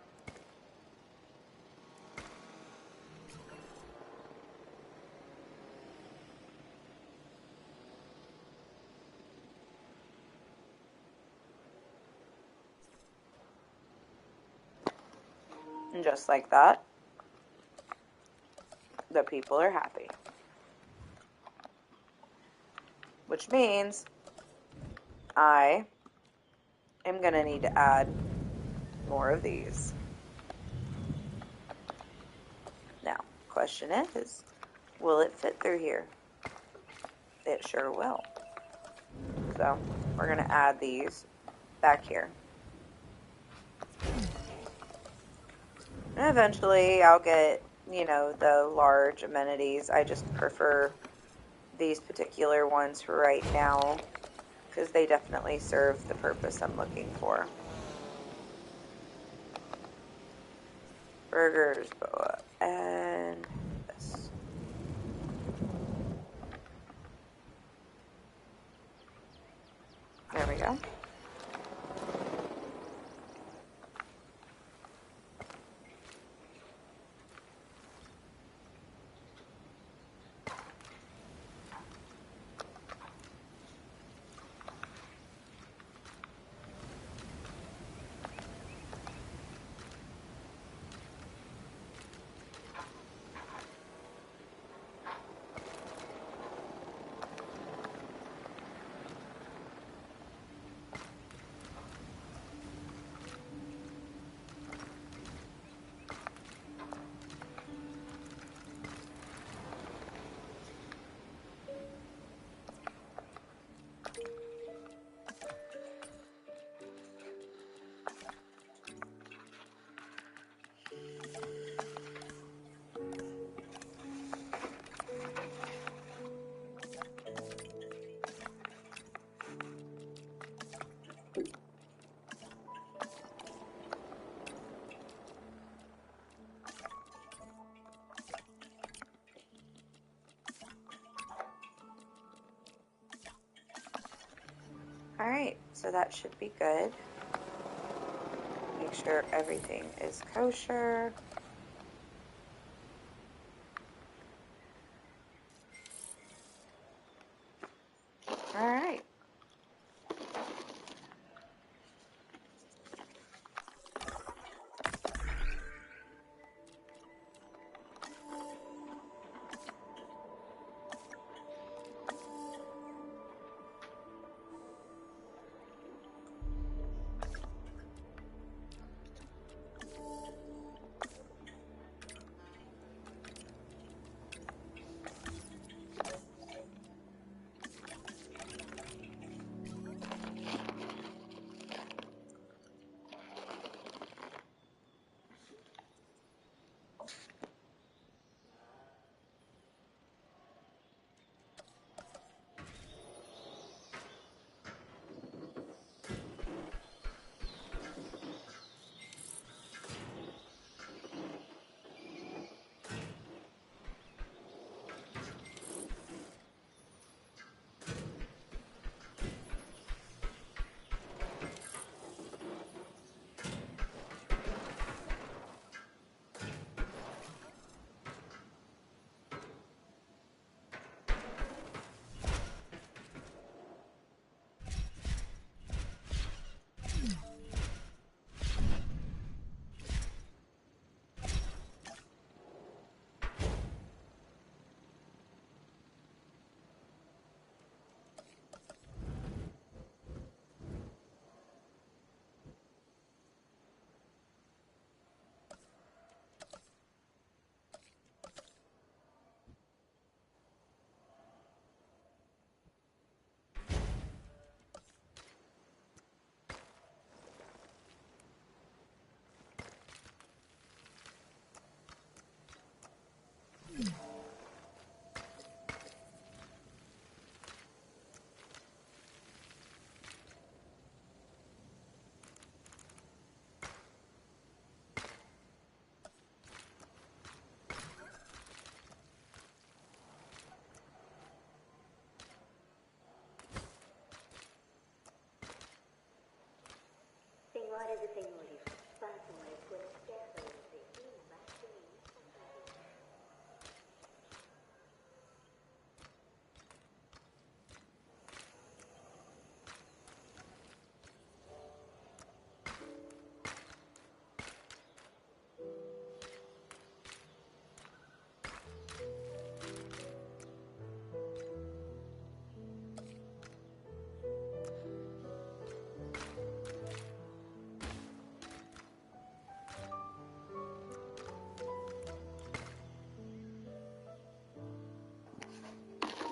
And just like that, the people are happy. Which means I am going to need to add more of these. Now, question is, will it fit through here? It sure will. So, we're going to add these back here. And eventually I'll get, the large amenities. I just prefer these particular ones for right now because they definitely serve the purpose I'm looking for. Burgers, boa, and this. There we go. Alright, so that should be good. Make sure everything is kosher. Alright.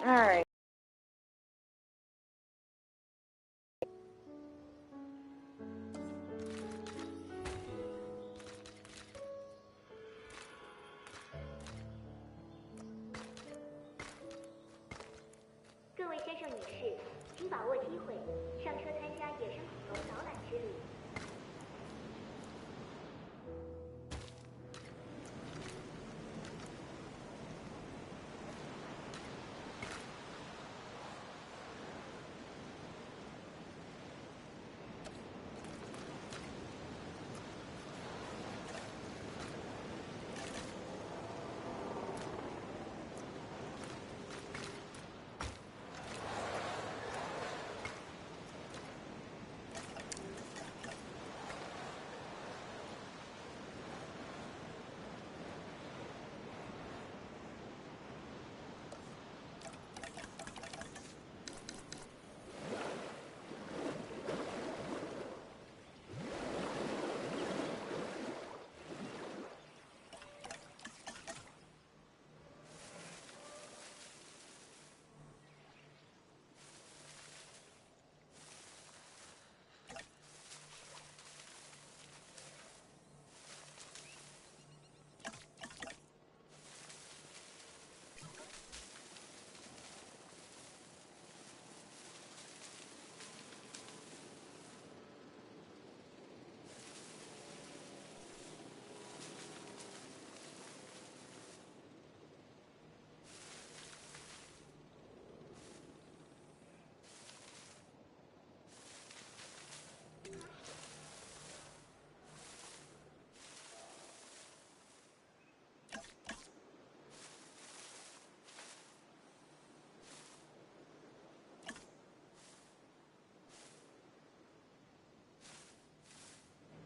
Alright.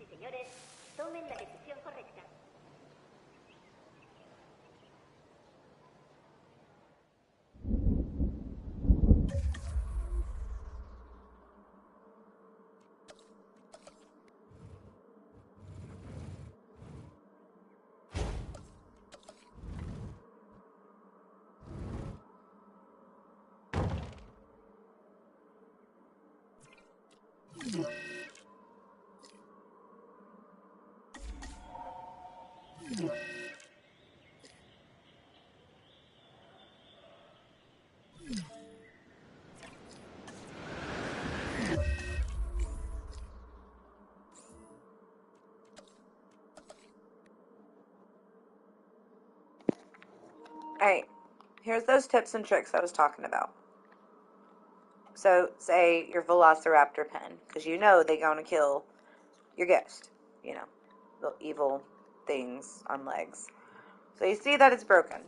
Señores, tomen la decisión correcta. Alright, here's those tips and tricks I was talking about. So, say your Velociraptor pen, because you know they're going to kill your guest. You know, the evil things on legs. So you see that it's broken.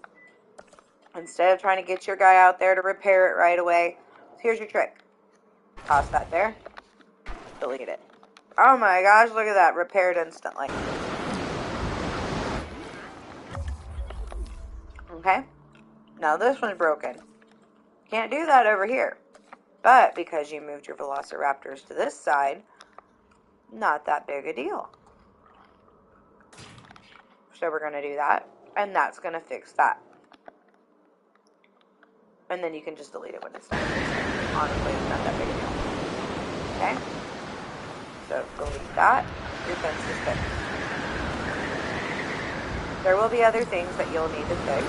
Instead of trying to get your guy out there to repair it right away, here's your trick. Toss that there. Delete it. Oh my gosh, look at that. Repaired instantly. Okay? Now this one's broken. Can't do that over here. But because you moved your Velociraptors to this side, not that big a deal. So we're going to do that, and that's going to fix that. And then you can just delete it when it's done. Honestly, it's not that big a deal. Okay? So delete that. Your fence is fixed. There will be other things that you'll need to fix.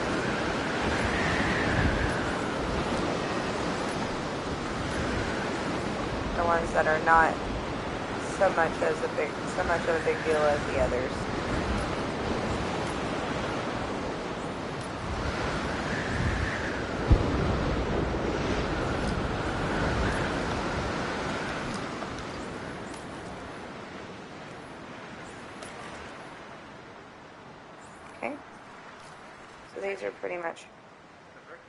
The ones that are not so much of a big deal as the others. Okay, so these are pretty much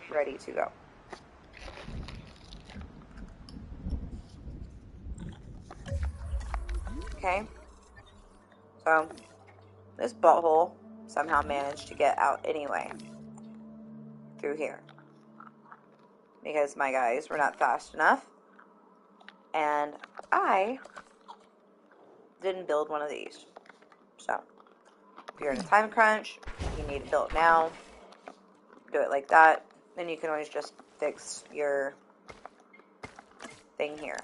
ready to go. Okay, so this butthole somehow managed to get out anyway through here because my guys were not fast enough, and I didn't build one of these. So if you're in a time crunch, you need it built now, do it like that. Then you can always just fix your thing here.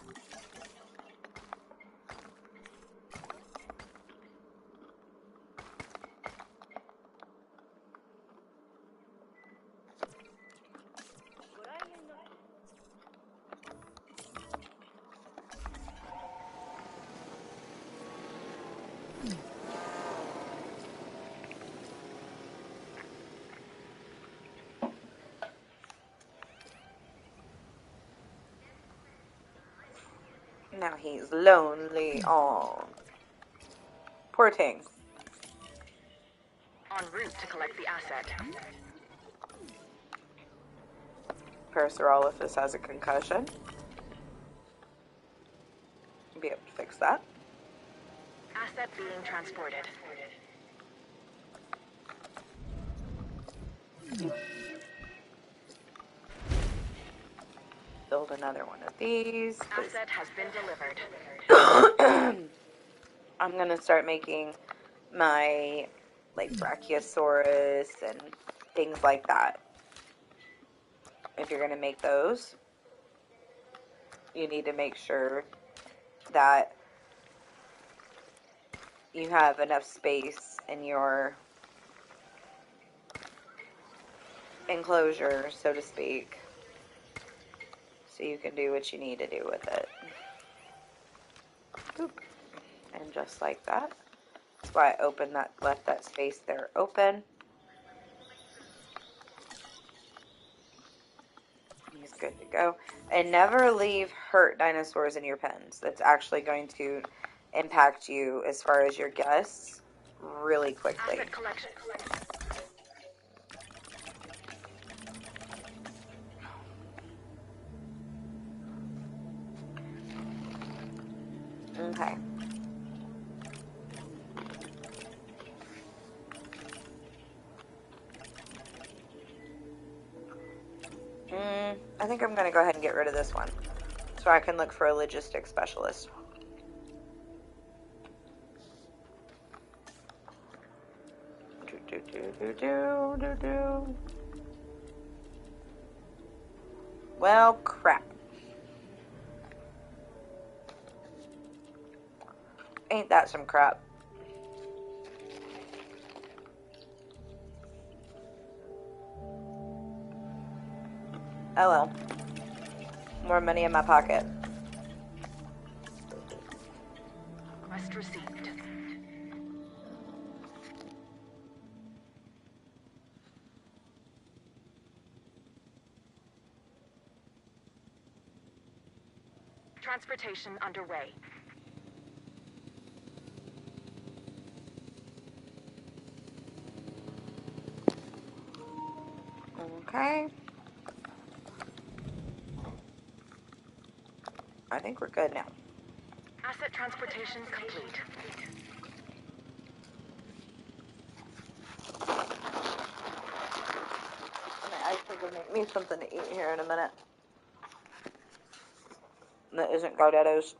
Now he's lonely. Oh, poor thing. En route to collect the asset. Parasaurolophus has a concussion. Be able to fix that. Asset being transported. Build another one of these. Asset has been delivered. I'm gonna start making my like Brachiosaurus and things like that. If you're gonna make those, you need to make sure that you have enough space in your enclosure, so to speak, so you can do what you need to do with it. Boop. And just like that. That's why I left that space there open. He's good to go. And never leave hurt dinosaurs in your pens. That's actually going to impact you as far as your guests really quickly. Asset collection. Okay. I think I'm going to go ahead and get rid of this one so I can look for a logistics specialist. Well, crap. Ain't that some crap? Oh well. More money in my pocket. Quest received. Transportation underway. Okay. I think we're good now. Asset transportation complete. I actually gonna make me something to eat here in a minute. That isn't Gardetto's.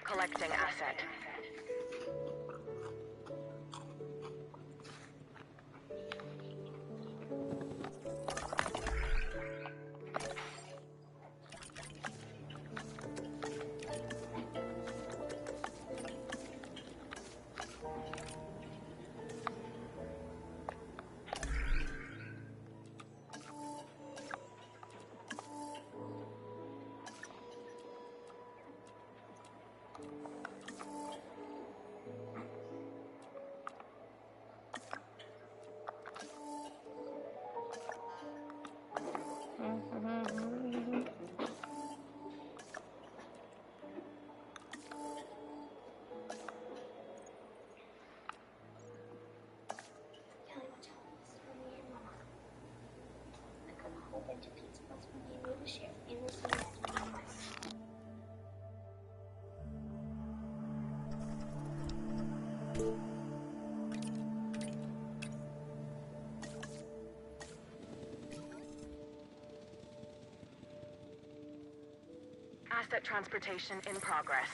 Collecting asset. Asset transportation in progress.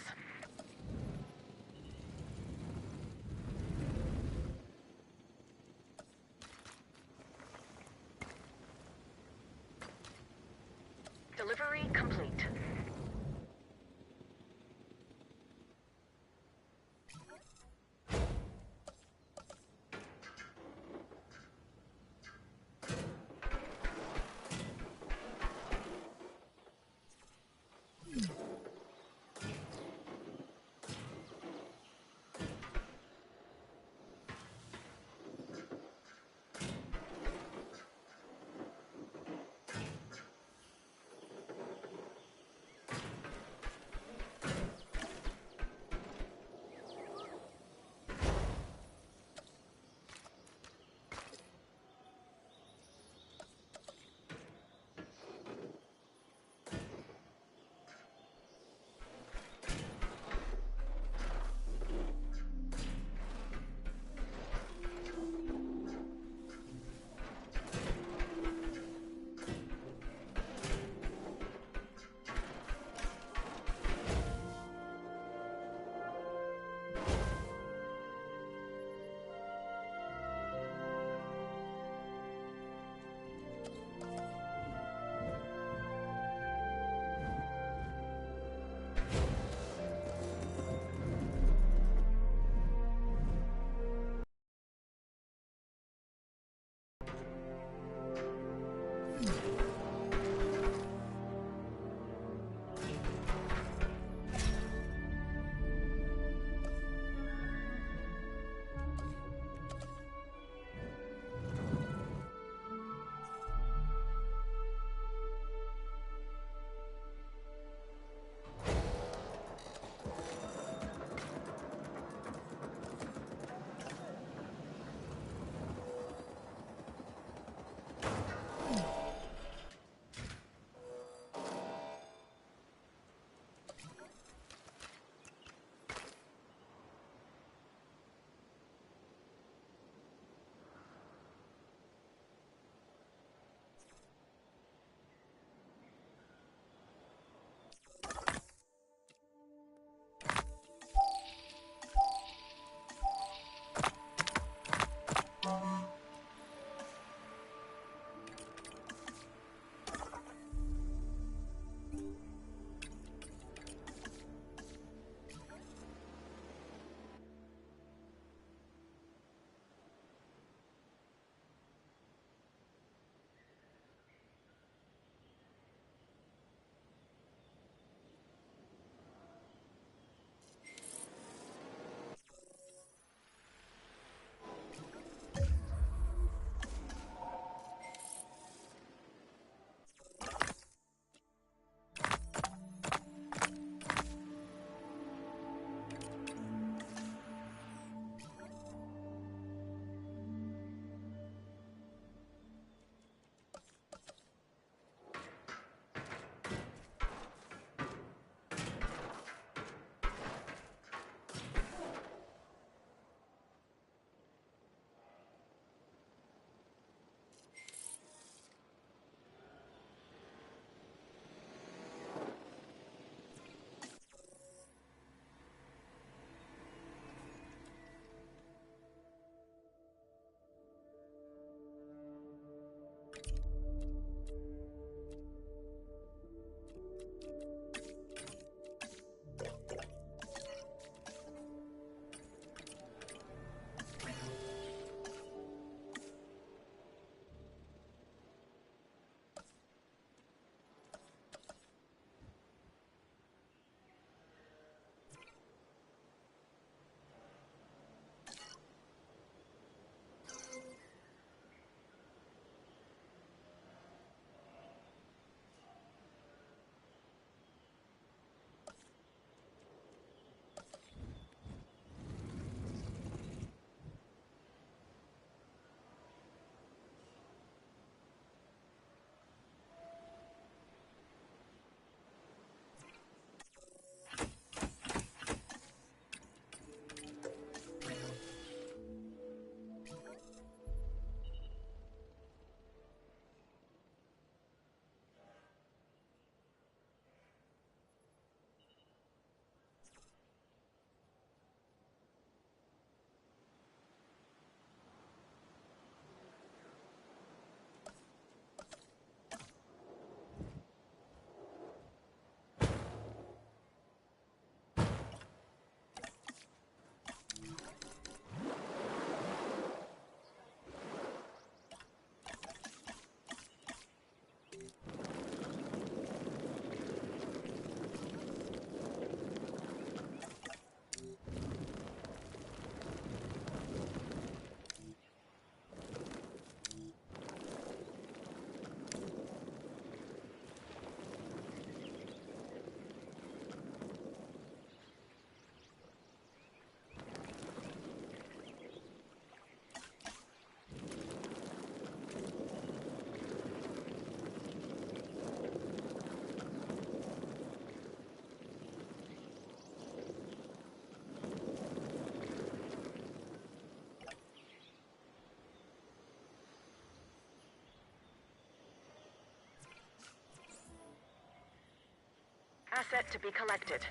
Asset to be collected.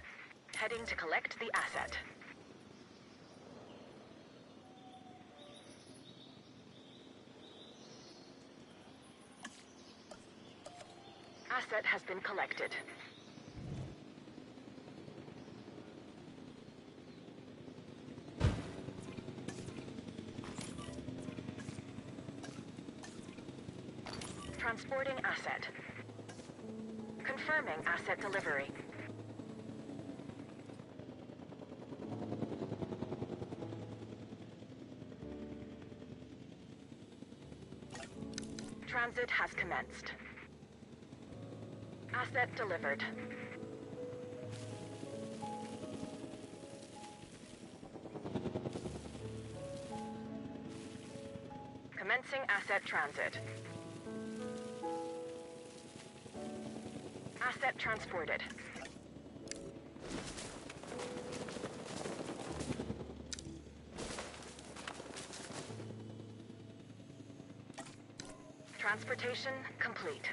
Heading to collect the asset. Asset has been collected. Transporting asset. Confirming asset delivery. Transit has commenced. Asset delivered. Commencing asset transit. Asset transported. Transportation complete.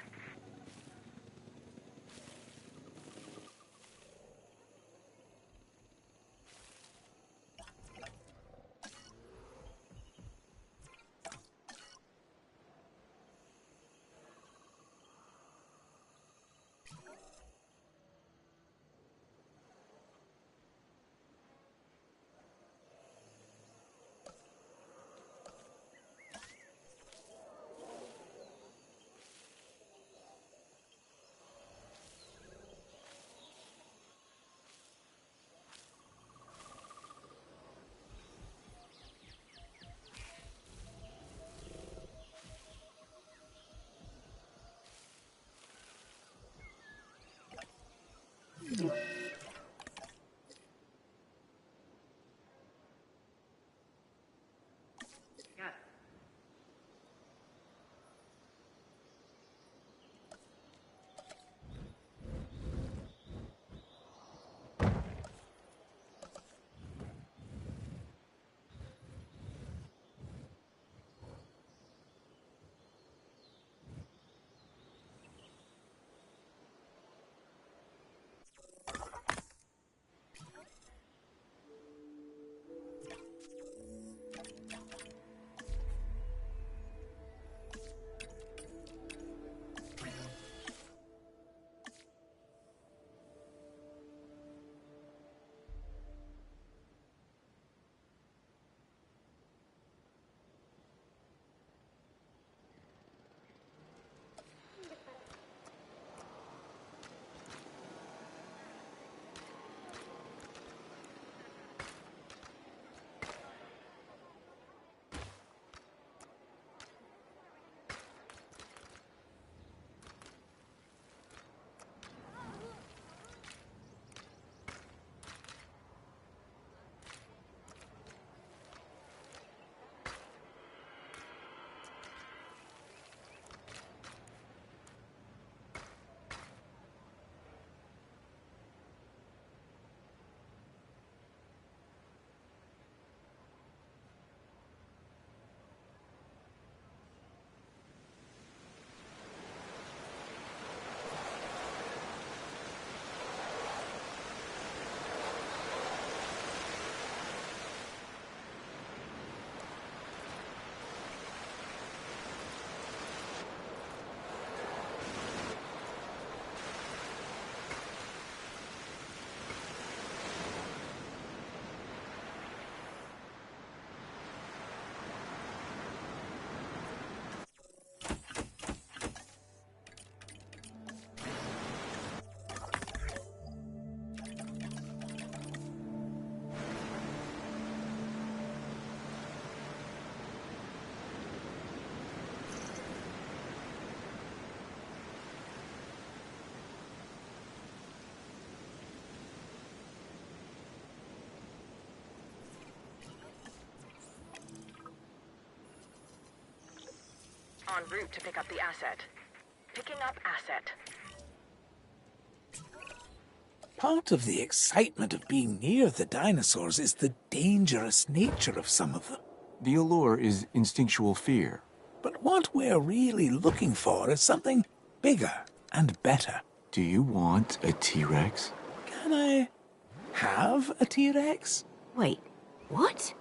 En route to pick up the asset. Picking up asset. Part of the excitement of being near the dinosaurs is the dangerous nature of some of them. The allure is instinctual fear. But what we're really looking for is something bigger and better. Do you want a T-Rex? Can I have a T-Rex? Wait, what?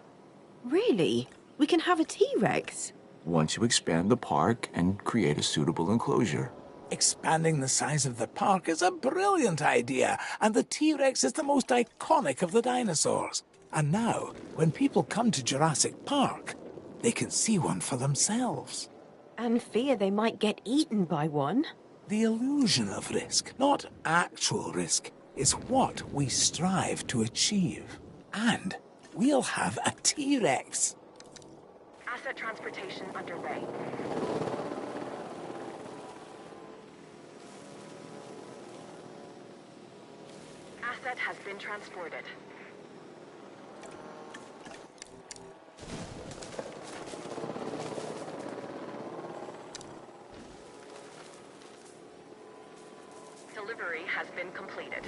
Really? We can have a T-Rex? Once you expand the park and create a suitable enclosure. Expanding the size of the park is a brilliant idea, and the T-Rex is the most iconic of the dinosaurs. And now, when people come to Jurassic Park, they can see one for themselves. And fear they might get eaten by one. The illusion of risk, not actual risk, is what we strive to achieve. And we'll have a T-Rex. Asset transportation underway. Asset has been transported. Delivery has been completed.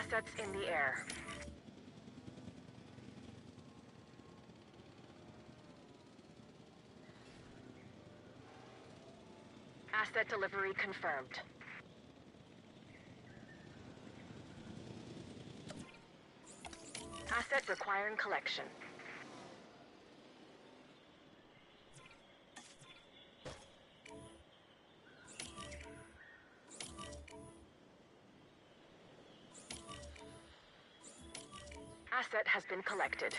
Assets in the air. Asset delivery confirmed. Asset requiring collection. asset has been collected.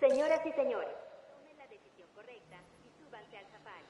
Señoras y señores, tomen la decisión correcta y súbanse al safari.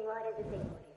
Senhoras e senhores.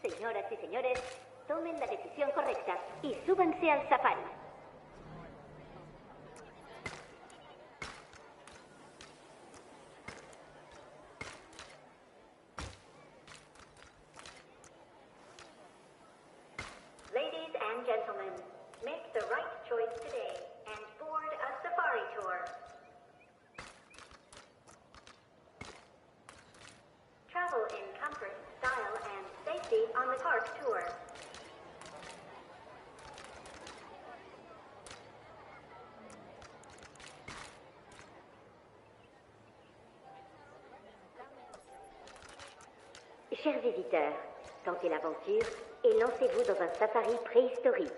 Señoras y señores, tomen la decisión correcta y súbanse al safari. Ladies and gentlemen, make the right choice today and board a safari tour. Travel in comfort, style, and safety on the park tour. Chers visiteurs, tentez l'aventure et lancez-vous dans un safari préhistorique.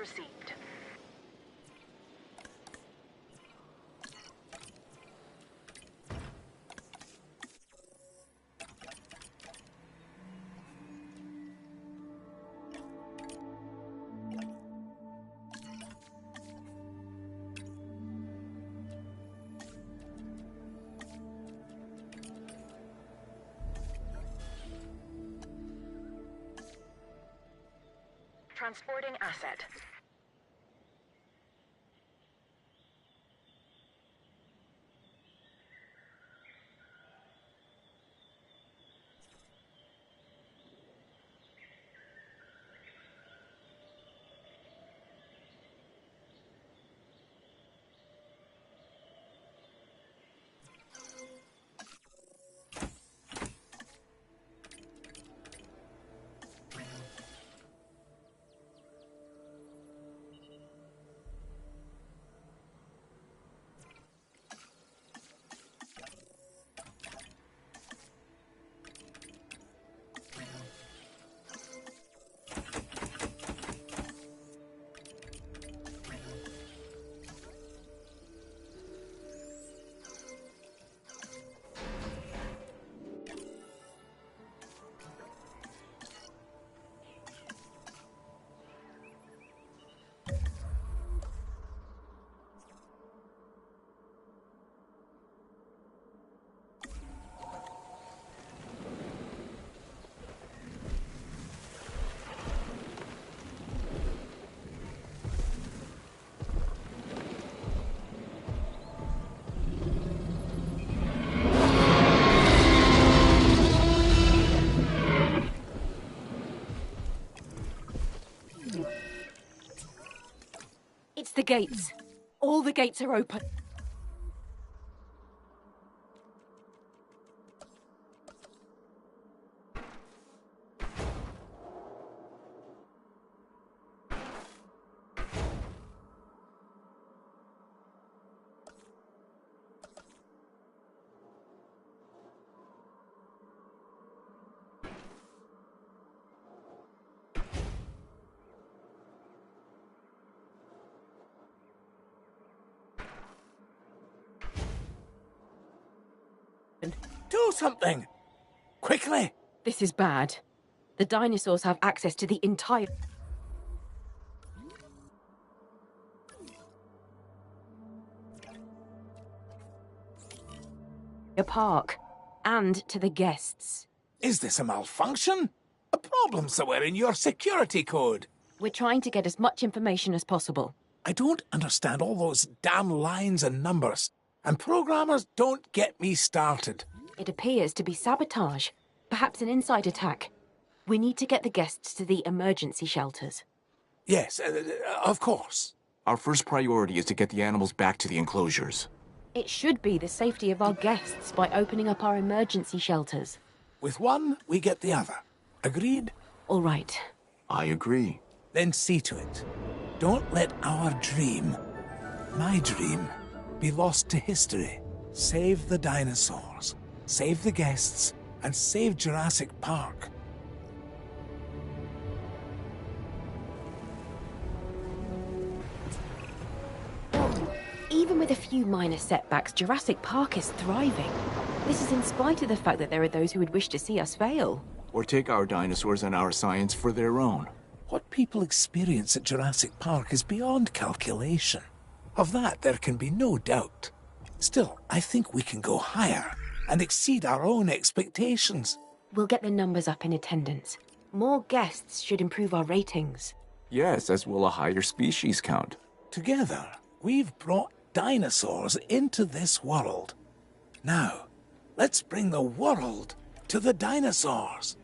received. Transporting asset. It's the gates. All the gates are open. Do something! Quickly! This is bad. The dinosaurs have access to the entire park and to the guests. Is this a malfunction? A problem somewhere in your security code? We're trying to get as much information as possible. I don't understand all those damn lines and numbers. And programmers don't get me started. It appears to be sabotage, perhaps an inside attack. We need to get the guests to the emergency shelters. Yes, of course. Our first priority is to get the animals back to the enclosures. It should be the safety of our guests by opening up our emergency shelters. With one, we get the other. Agreed? All right. I agree. Then see to it. Don't let our dream, my dream, be lost to history. Save the dinosaurs, save the guests, and save Jurassic Park. Even with a few minor setbacks, Jurassic Park is thriving. This is in spite of the fact that there are those who would wish to see us fail. Or take our dinosaurs and our science for their own. What people experience at Jurassic Park is beyond calculation. Of that, there can be no doubt. Still, I think we can go higher and exceed our own expectations. We'll get the numbers up in attendance. More guests should improve our ratings. Yes, as will a higher species count. Together, we've brought dinosaurs into this world. Now, let's bring the world to the dinosaurs.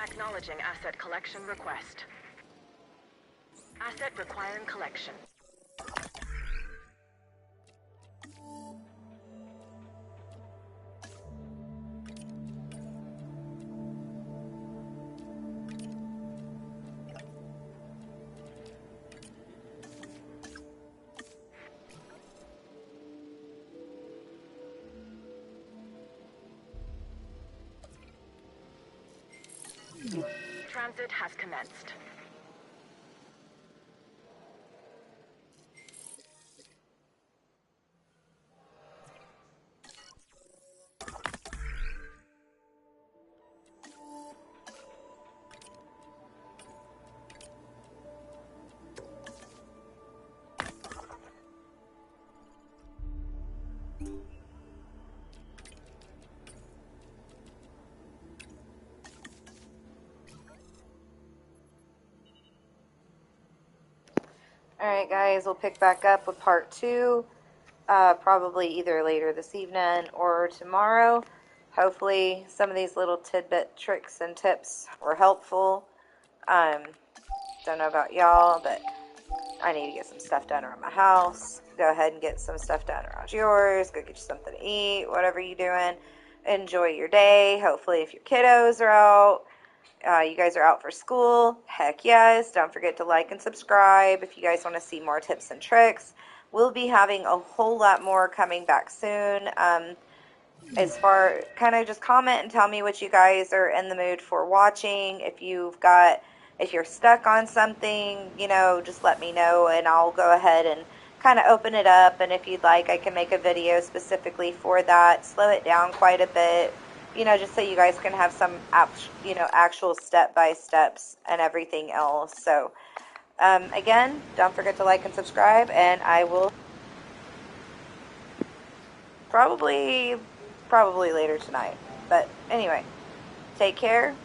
Acknowledging asset collection request. Asset requiring collection. Transit has commenced. Alright guys, we'll pick back up with part 2, probably either later this evening or tomorrow. Hopefully some of these little tidbit tricks and tips were helpful. Don't know about y'all, but I need to get some stuff done around my house. Go ahead and get some stuff done around yours. Go get you something to eat, whatever you're doing. Enjoy your day. Hopefully if your kiddos are out, you guys are out for school, heck yes. Don't forget to like and subscribe if you guys want to see more tips and tricks. We'll be having a whole lot more coming back soon. As far, kind of just comment and tell me what you guys are in the mood for watching. If you're stuck on something, just let me know and I'll go ahead and kind of open it up. And if you'd like, I can make a video specifically for that, slow it down quite a bit, just so you guys can have some, actual step-by-steps and everything else. So, again, don't forget to like and subscribe, and I will probably later tonight. But anyway, take care.